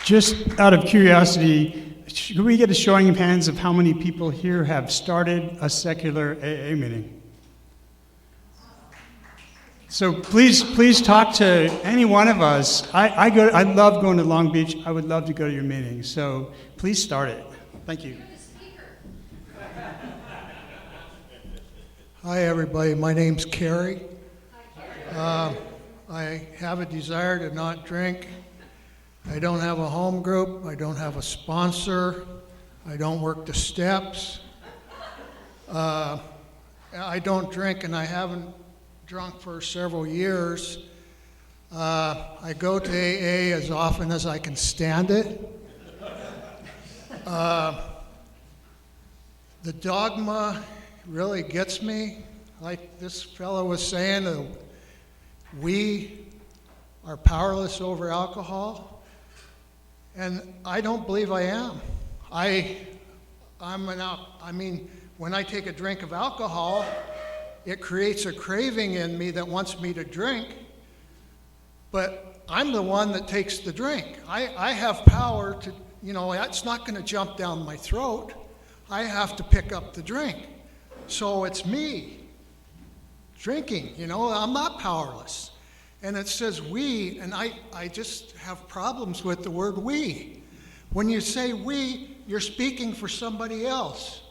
Just out of curiosity, should we get a showing of hands of how many people here have started a secular AA meeting? So please talk to any one of us. I love going to Long Beach. I would love to go to your meeting. So please start it. Thank you. Hi, everybody. My name's Carrie. I have a desire to not drink. I don't have a home group. I don't have a sponsor. I don't work the steps. I don't drink, and I haven't drunk for several years. I go to AA as often as I can stand it. The dogma really gets me. Like this fellow was saying, we are powerless over alcohol. And I don't believe I am. When I take a drink of alcohol, it creates a craving in me that wants me to drink, but I'm the one that takes the drink. I have power to, it's not going to jump down my throat. I have to pick up the drink. So it's me drinking, I'm not powerless. And it says we, and I just have problems with the word we. When you say we, you're speaking for somebody else.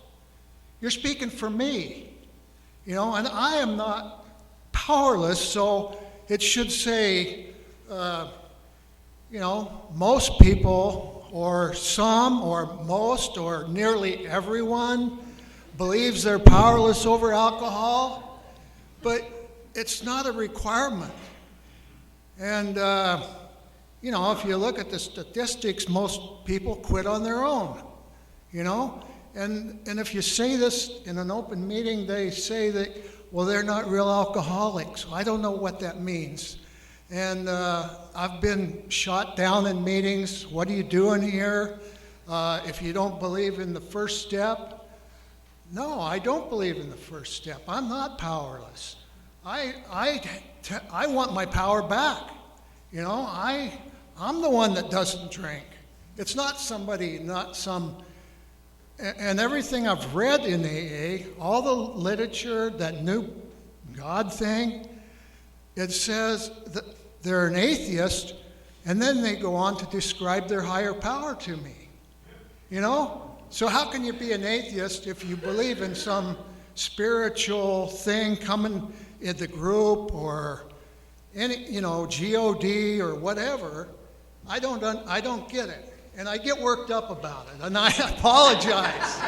You're speaking for me, and I am not powerless, so it should say, most people, or some, or most, or nearly everyone believes they're powerless over alcohol, but it's not a requirement. And, if you look at the statistics, most people quit on their own, And if you say this in an open meeting, they say that, well, they're not real alcoholics. I don't know what that means. And I've been shot down in meetings. What are you doing here? If you don't believe in the first step. No, I don't believe in the first step. I'm not powerless. I want my power back. I'm the one that doesn't drink. It's not some, and everything I've read in AA, all the literature, that new God thing, it says that they're an atheist, and then they go on to describe their higher power to me. So how can you be an atheist if you believe in some spiritual thing coming in the group or any, God or whatever? I don't get it, and I get worked up about it, and I apologize.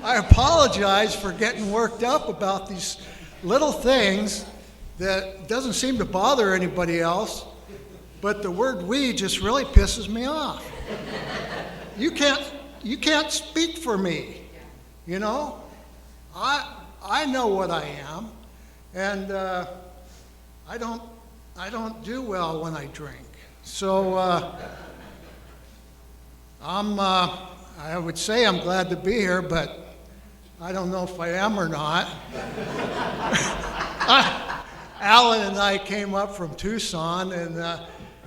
I apologize for getting worked up about these little things that doesn't seem to bother anybody else, but the word "we" just really pisses me off. You can't speak for me, I know what I am, and I don't do well when I drink. So I would say I'm glad to be here, but I don't know if I am or not. Alan and I came up from Tucson, and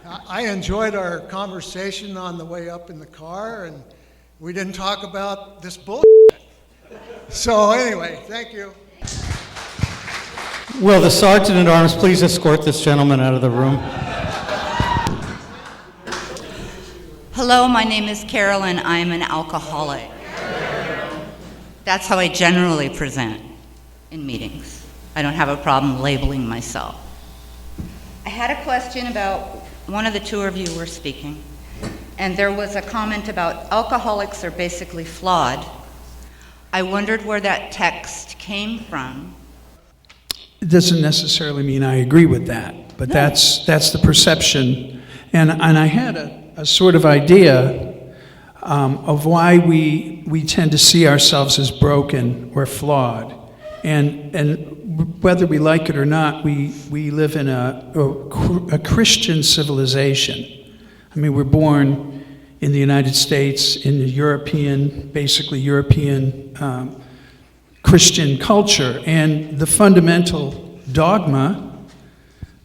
I enjoyed our conversation on the way up in the car, and we didn't talk about this bullshit. So anyway, thank you. Will the sergeant at arms please escort this gentleman out of the room? Hello, my name is Carolyn. I'm an alcoholic. That's how I generally present in meetings. I don't have a problem labeling myself. I had a question about one of the two of you were speaking, and there was a comment about alcoholics are basically flawed. I wondered where that text came from. It doesn't necessarily mean I agree with that, but that's the perception. And I had a sort of idea. of why we tend to see ourselves as broken or flawed. And whether we like it or not, we live in a Christian civilization. I mean, we're born in the United States, in the basically European Christian culture. And the fundamental dogma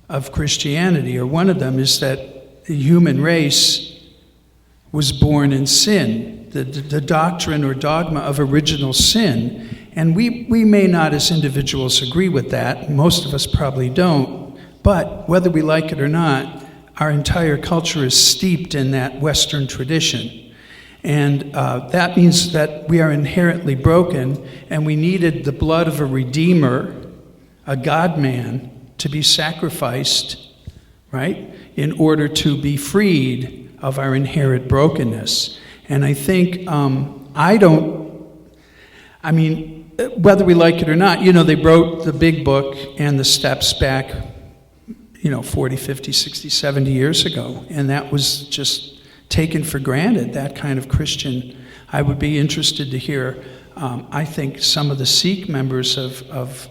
of Christianity, or one of them, is that the human race was born in sin, the doctrine or dogma of original sin. And we may not as individuals agree with that. Most of us probably don't. But whether we like it or not, our entire culture is steeped in that Western tradition. And that means that we are inherently broken, and we needed the blood of a redeemer, a God-man, to be sacrificed, right, in order to be freed of our inherent brokenness. And I think, whether we like it or not, they wrote the big book and the steps back, 40, 50, 60, 70 years ago. And that was just taken for granted, that kind of Christian. I would be interested to hear, I think, some of the Sikh members of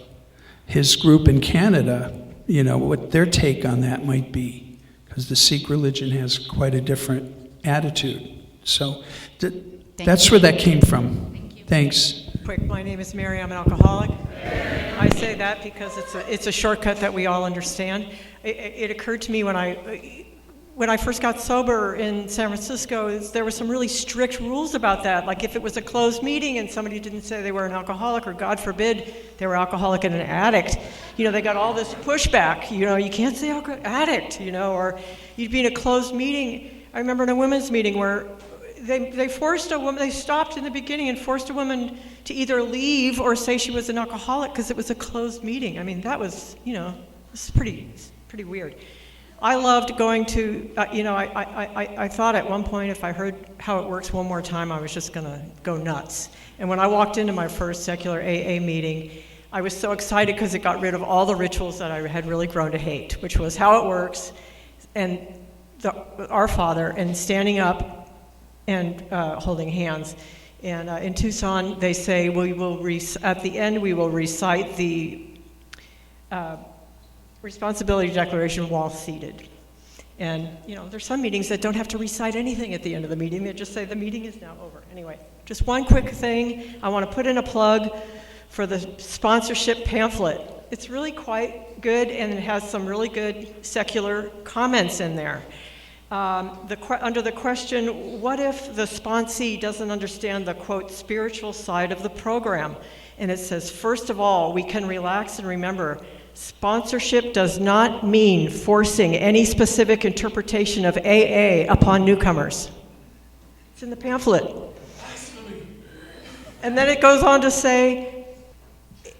his group in Canada, what their take on that might be. Because the Sikh religion has quite a different attitude. So that's where that came from. Thanks. Quick, my name is Mary. I'm an alcoholic. I say that because it's a shortcut that we all understand. It occurred to me when I first got sober in San Francisco, there were some really strict rules about that. Like if it was a closed meeting and somebody didn't say they were an alcoholic, or God forbid they were alcoholic and an addict, they got all this pushback. You can't say addict, or you'd be in a closed meeting. I remember in a women's meeting where they forced a woman, they stopped in the beginning and forced a woman to either leave or say she was an alcoholic because it was a closed meeting. I mean, that was, it's pretty weird. I loved going to, I thought at one point if I heard how it works one more time, I was just going to go nuts. And when I walked into my first secular AA meeting, I was so excited because it got rid of all the rituals that I had really grown to hate, which was how it works, and Our Father, and standing up and holding hands. And in Tucson, they say at the end we will recite the responsibility declaration while seated. And there's some meetings that don't have to recite anything at the end of the meeting. They just say the meeting is now over. Anyway, just one quick thing. I want to put in a plug for the sponsorship pamphlet. It's really quite good, and it has some really good secular comments in there. Under the question, what if the sponsee doesn't understand the, quote, spiritual side of the program? And it says, first of all, we can relax and remember, sponsorship does not mean forcing any specific interpretation of AA upon newcomers. It's in the pamphlet. And then it goes on to say,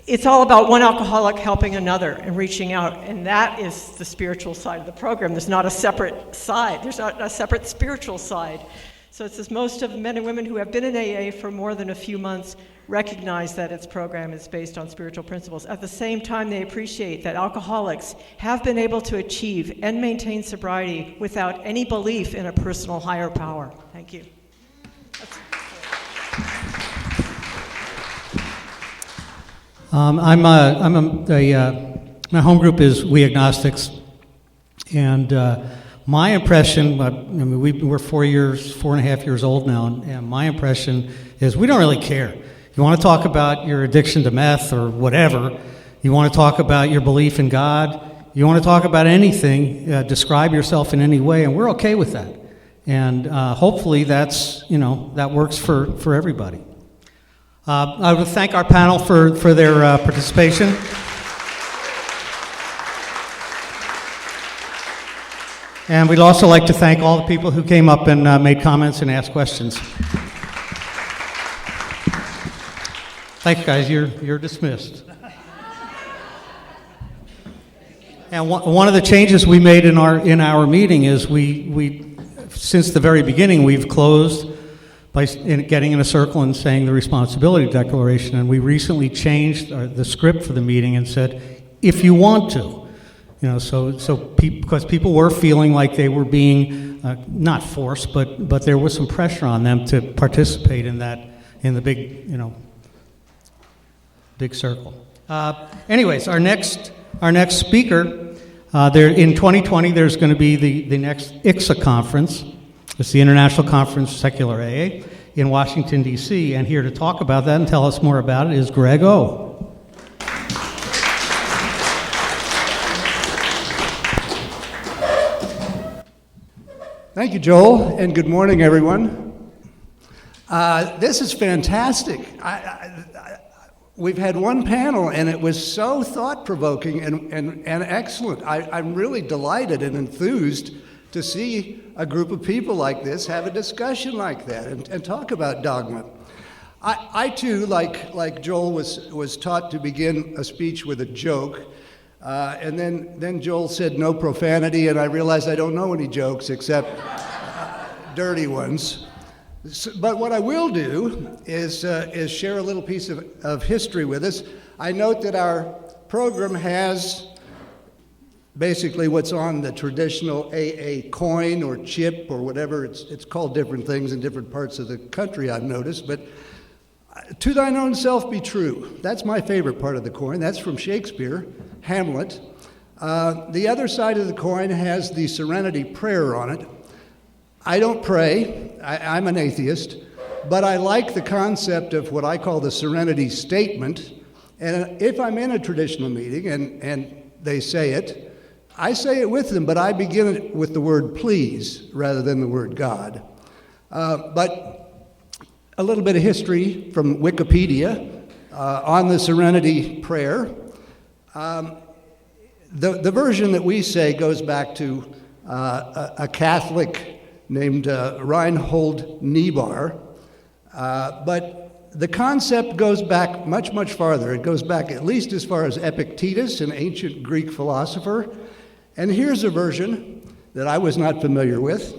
it's all about one alcoholic helping another and reaching out, and that is the spiritual side of the program. There's not a separate side. There's not a separate spiritual side. So it says most of the men and women who have been in AA for more than a few months recognize that its program is based on spiritual principles. At the same time, they appreciate that alcoholics have been able to achieve and maintain sobriety without any belief in a personal higher power. Thank you. My home group is We Agnostics, and my impression, we're 4.5 years old now, and my impression is we don't really care. You want to talk about your addiction to meth or whatever, you want to talk about your belief in God, you want to talk about anything, describe yourself in any way, and we're okay with that. And hopefully that works for everybody. I would thank our panel for their participation. And we'd also like to thank all the people who came up and made comments and asked questions. Thanks, guys. You're dismissed. And one of the changes we made in our meeting is we since the very beginning we've closed by getting in a circle and saying the responsibility declaration, and we recently changed the script for the meeting and said, if you want to, so because people were feeling like they were being not forced, but there was some pressure on them to participate in that, in the big, big circle. Anyways, our next speaker, there in 2020, there's going to be the next ICSA conference. It's the International Conference Secular AA in Washington, D.C., and here to talk about that and tell us more about it is Greg O. Thank you, Joel, and good morning, everyone. This is fantastic. We've had one panel, and it was so thought-provoking and excellent. I'm really delighted and enthused to see a group of people like this have a discussion like that and talk about dogma. I too, like Joel, was taught to begin a speech with a joke. And then Joel said no profanity, and I realized I don't know any jokes except dirty ones. But what I will do is share a little piece of history with us. I note that our program has basically what's on the traditional AA coin or chip or whatever. It's called different things in different parts of the country, I've noticed. But to thine own self be true. That's my favorite part of the coin. That's from Shakespeare, Hamlet. The other side of the coin has the Serenity Prayer on it. I don't pray. I'm an atheist. But I like the concept of what I call the Serenity Statement. And if I'm in a traditional meeting and they say it, I say it with them, but I begin it with the word please rather than the word God. But a little bit of history from Wikipedia on the Serenity Prayer. The version that we say goes back to a Catholic named Reinhold Niebuhr, but the concept goes back much, much farther. It goes back at least as far as Epictetus, an ancient Greek philosopher. And here's a version that I was not familiar with.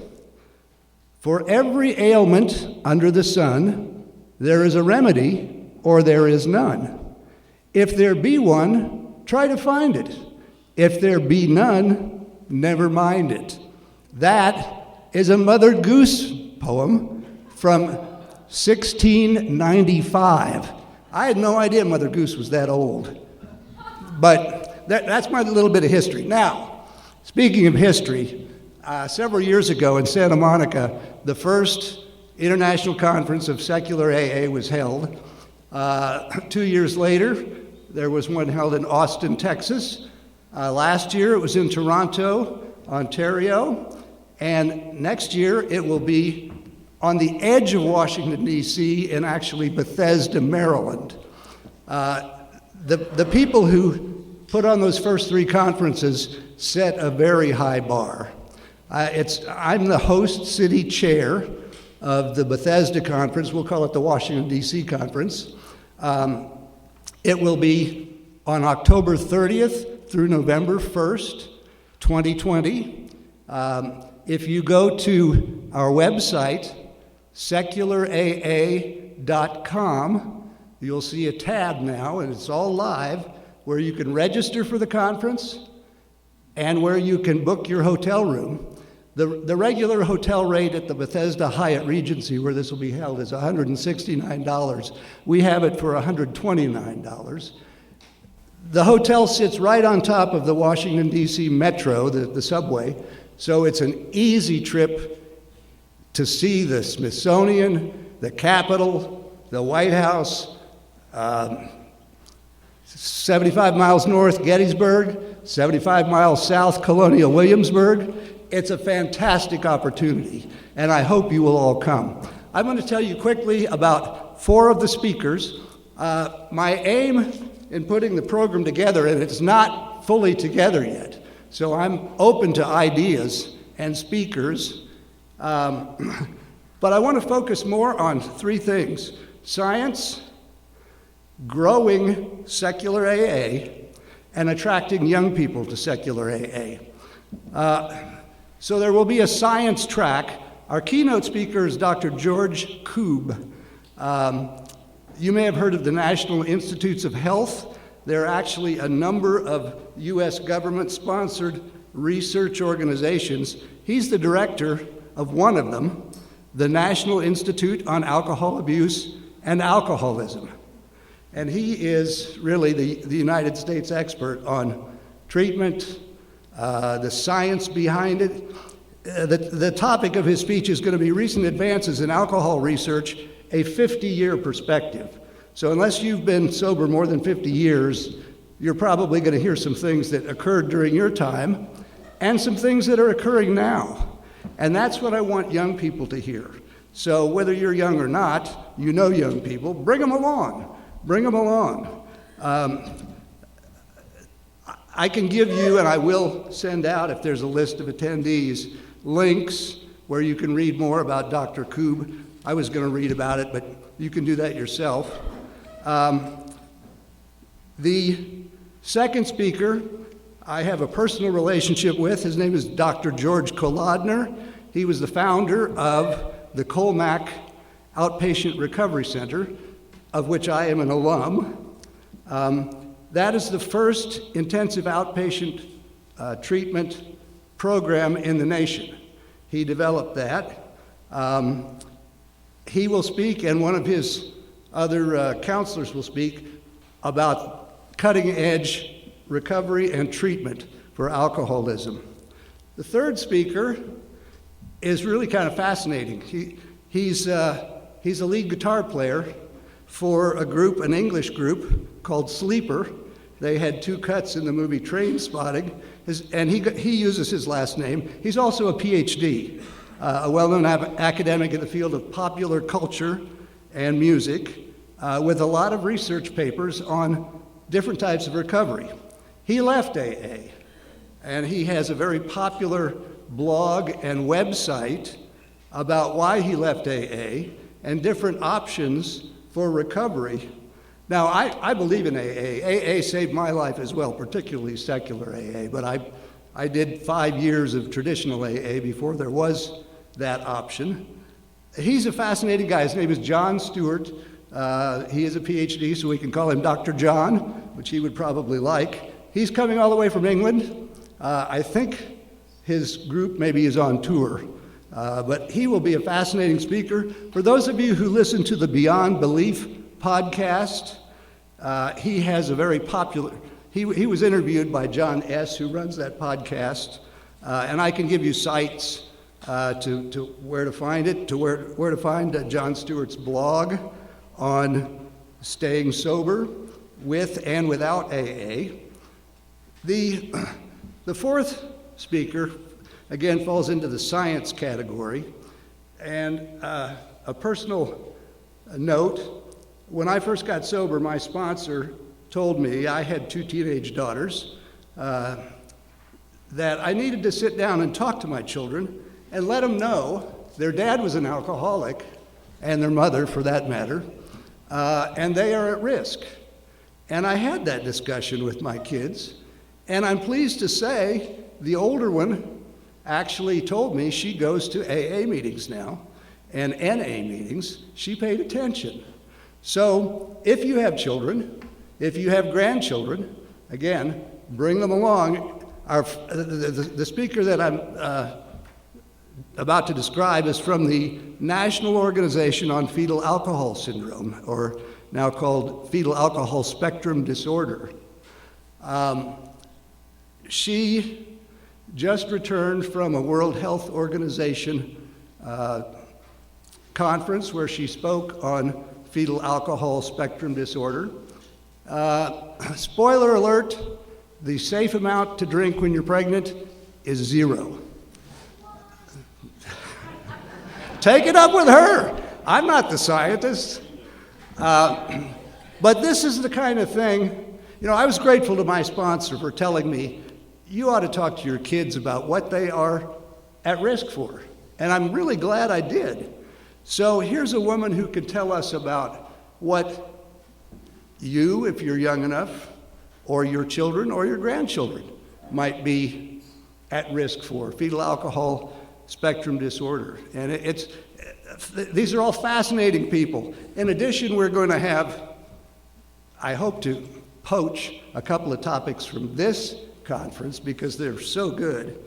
For every ailment under the sun, there is a remedy, or there is none. If there be one, try to find it. If there be none, never mind it. That is a Mother Goose poem from 1695. I had no idea Mother Goose was that old. But that's my little bit of history. Now, speaking of history, several years ago in Santa Monica, the first International Conference of Secular AA was held. 2 years later, there was one held in Austin, Texas. Last year, it was in Toronto, Ontario. And next year, it will be on the edge of Washington, D.C., in actually Bethesda, Maryland. The people who put on those first three conferences set a very high bar. I'm the host city chair of the Bethesda conference. We'll call it the Washington, D.C. conference. It will be on October 30th through November 1st, 2020. If you go to our website, secularaa.com, you'll see a tab now, and it's all live, where you can register for the conference and where you can book your hotel room. The regular hotel rate at the Bethesda Hyatt Regency, where this will be held, is $169. We have it for $129. The hotel sits right on top of the Washington, D.C. Metro, the subway, so it's an easy trip to see the Smithsonian, the Capitol, the White House, 75 miles north, Gettysburg, 75 miles south, Colonial Williamsburg. It's a fantastic opportunity, and I hope you will all come. I'm going to tell you quickly about 4 of the speakers. My aim in putting the program together, and it's not fully together yet, so I'm open to ideas and speakers, but I want to focus more on 3 things: science, growing secular AA, and attracting young people to secular AA. So there will be a science track. Our keynote speaker is Dr. George Koob. You may have heard of the National Institutes of Health. There are actually a number of U.S. government-sponsored research organizations. He's the director of one of them, the National Institute on Alcohol Abuse and Alcoholism. And he is really the United States expert on treatment, the science behind it. The topic of his speech is going to be Recent Advances in Alcohol Research, a 50-year perspective. So unless you've been sober more than 50 years, you're probably going to hear some things that occurred during your time and some things that are occurring now. And that's what I want young people to hear. So whether you're young or not, you know young people, bring them along. Bring them along. I can give you, and I will send out, if there's a list of attendees, links where you can read more about Dr. Koob. I was going to read about it, but you can do that yourself. The second speaker I have a personal relationship with. His name is Dr. George Kolodner. He was the founder of the Colmac Outpatient Recovery Center, of which I am an alum. That is the first intensive outpatient treatment program in the nation. He developed that. He will speak, and one of his other counselors will speak about cutting-edge recovery and treatment for alcoholism. The third speaker is really kind of fascinating. He's a lead guitar player for a group, an English group called Sleeper. They had 2 cuts in the movie Trainspotting, and he uses his last name. He's also a PhD, a well-known academic in the field of popular culture and music, with a lot of research papers on different types of recovery. He left AA, and he has a very popular blog and website about why he left AA and different options for recovery. Now, I believe in AA. AA saved my life as well, particularly secular AA, but I did 5 years of traditional AA before there was that option. He's a fascinating guy. His name is John Stewart. He is a PhD, so we can call him Dr. John, which he would probably like. He's coming all the way from England. I think his group maybe is on tour, but he will be a fascinating speaker. For those of you who listen to the Beyond Belief podcast, he has a very popular, he was interviewed by John S., who runs that podcast, and I can give you sites to where to find it, to where to find John Stewart's blog on staying sober with and without AA. The fourth speaker, again, falls into the science category. And a personal note, when I first got sober, my sponsor told me, I had 2 teenage daughters, that I needed to sit down and talk to my children and let them know their dad was an alcoholic, and their mother, for that matter, and they are at risk. And I had that discussion with my kids, and I'm pleased to say the older one actually told me she goes to AA meetings now and NA meetings. She paid attention. So if you have children, if you have grandchildren, again, bring them along. The speaker that I'm about to describe is from the National Organization on Fetal Alcohol Syndrome, or now called Fetal Alcohol Spectrum Disorder. She just returned from a World Health Organization conference where she spoke on fetal alcohol spectrum disorder. Spoiler alert, the safe amount to drink when you're pregnant is 0. Take it up with her. I'm not the scientist. But this is the kind of thing, I was grateful to my sponsor for telling me, you ought to talk to your kids about what they are at risk for. And I'm really glad I did. So here's a woman who can tell us about what you, if you're young enough, or your children or your grandchildren might be at risk for, fetal alcohol spectrum disorder. And these are all fascinating people. In addition, we're going to have, I hope to poach a couple of topics from this conference because they're so good.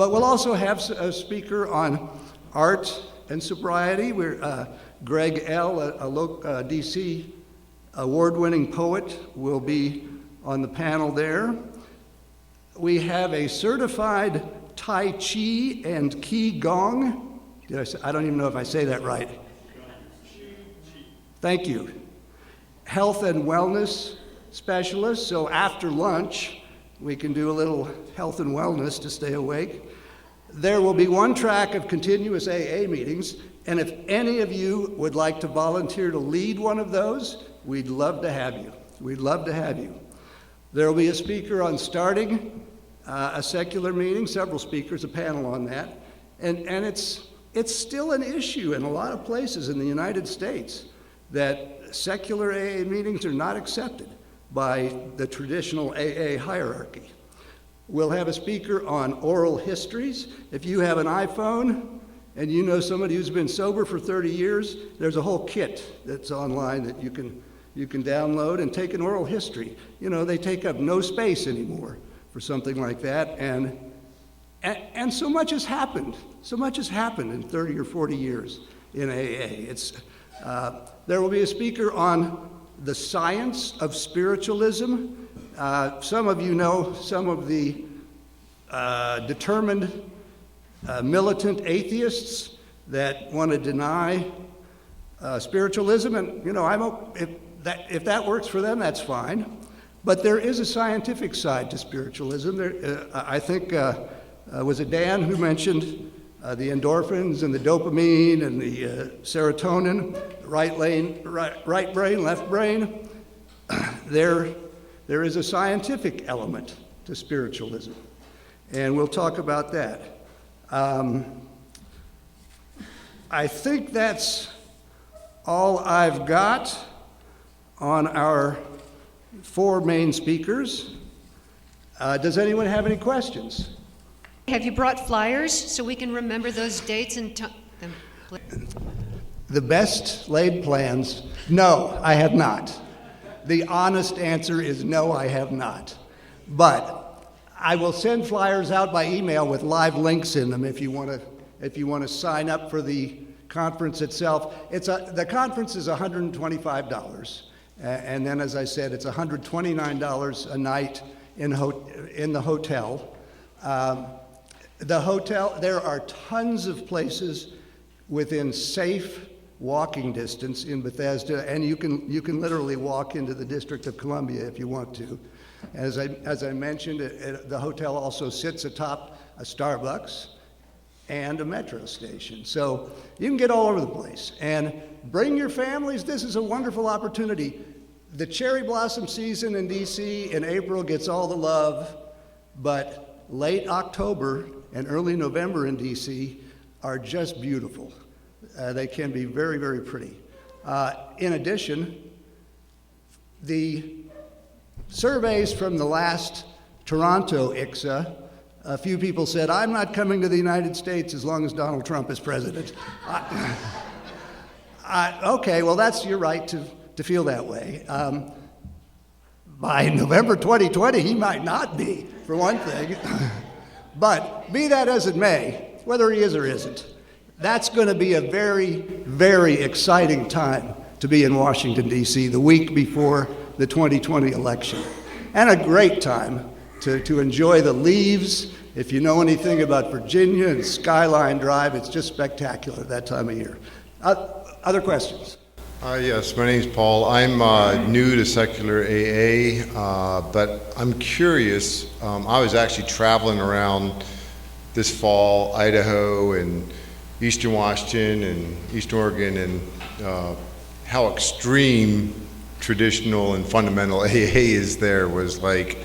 But we'll also have a speaker on art and sobriety. Greg L., a DC award-winning poet, will be on the panel there. We have a certified Tai Chi and Qi Gong. I don't even know if I say that right. Thank you. Health and wellness specialist, so after lunch, we can do a little health and wellness to stay awake. There will be one track of continuous AA meetings, and if any of you would like to volunteer to lead one of those, we'd love to have you. We'd love to have you. There will be a speaker on starting a secular meeting, several speakers, a panel on that, and it's still an issue in a lot of places in the United States that secular AA meetings are not accepted by the traditional AA hierarchy. We'll have a speaker on oral histories. If you have an iPhone and you know somebody who's been sober for 30 years, there's a whole kit that's online that you can download and take an oral history. You know, they take up no space anymore for something like that, and so much has happened. So much has happened in 30 or 40 years in AA. There will be a speaker on the science of spiritualism. Some of you know some of the determined militant atheists that want to deny spiritualism, and you know, if that works for them, that's fine. But there is a scientific side to spiritualism. I think was it Dan who mentioned the endorphins and the dopamine and the serotonin, right brain, left brain. There is a scientific element to spiritualism, and we'll talk about that. I think that's all I've got on our 4 main speakers. Does anyone have any questions? Have you brought flyers so we can remember those dates and time? The best laid plans? No, I have not. The honest answer is no, I have not. But I will send flyers out by email with live links in them if you want to sign up for the conference itself. The conference is $125, and then, as I said, it's $129 a night in the hotel. There are tons of places within safe walking distance in Bethesda, and you can literally walk into the District of Columbia if you want to. As I mentioned, the hotel also sits atop a Starbucks and a metro station. So you can get all over the place. And bring your families. This is a wonderful opportunity. The cherry blossom season in DC in April gets all the love, but late October and early November in DC are just beautiful. They can be very, very pretty. In addition, the surveys from the last Toronto ICSA, a few people said, I'm not coming to the United States as long as Donald Trump is president. Okay, well, that's your right to feel that way. By November 2020, he might not be, for one thing. But be that as it may, whether he is or isn't, that's going to be a very, very exciting time to be in Washington, D.C., the week before the 2020 election. And a great time to enjoy the leaves. If you know anything about Virginia and Skyline Drive, it's just spectacular that time of year. Other questions? Yes, my name is Paul. I'm new to secular AA, but I'm curious. I was actually traveling around this fall, Idaho and Eastern Washington and Eastern Oregon, and how extreme traditional and fundamental AA is there was like,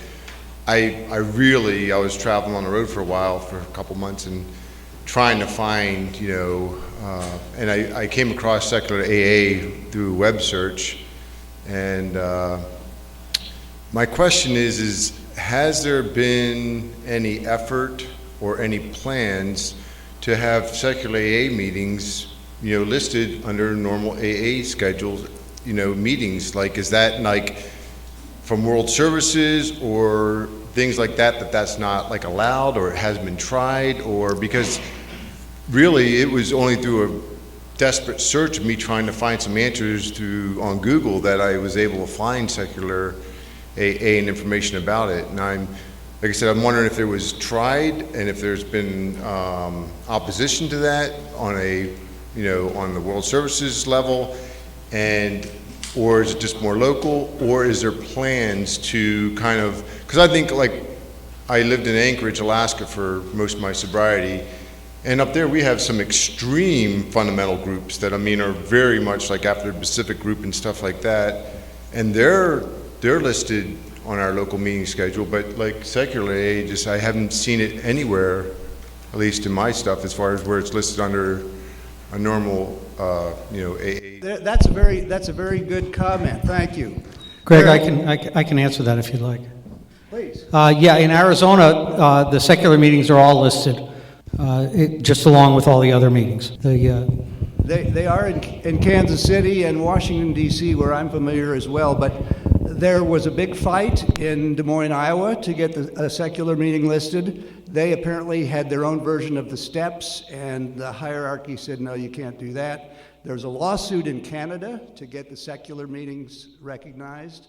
I was traveling on the road for a while, for a couple months, and trying to find, and I came across secular AA through a web search, and my question is has there been any effort or any plans to have secular AA meetings, listed under normal AA schedules, meetings? Like, is that like from World Services or things like that, that's not like allowed or it hasn't been tried, or because really it was only through a desperate search of me trying to find some answers on Google that I was able to find secular AA and information about it. And like I said, I'm wondering if it was tried and if there's been opposition to that on on the World Services level, or is it just more local, or is there plans to kind of, because I think like I lived in Anchorage, Alaska for most of my sobriety, and up there we have some extreme fundamental groups that are very much like after the Pacific group and stuff like that, and they're listed on our local meeting schedule, but like secular AA, I haven't seen it anywhere, at least in my stuff, as far as where it's listed under a normal, AA. That's a very good comment. Thank you. Greg, I can answer that if you'd like. Please. Yeah, in Arizona, the secular meetings are all listed, just along with all the other meetings. They are in Kansas City and Washington, D.C., where I'm familiar as well, but there was a big fight in Des Moines, Iowa, to get a secular meeting listed. They apparently had their own version of the steps, and the hierarchy said, no, you can't do that. There's a lawsuit in Canada to get the secular meetings recognized.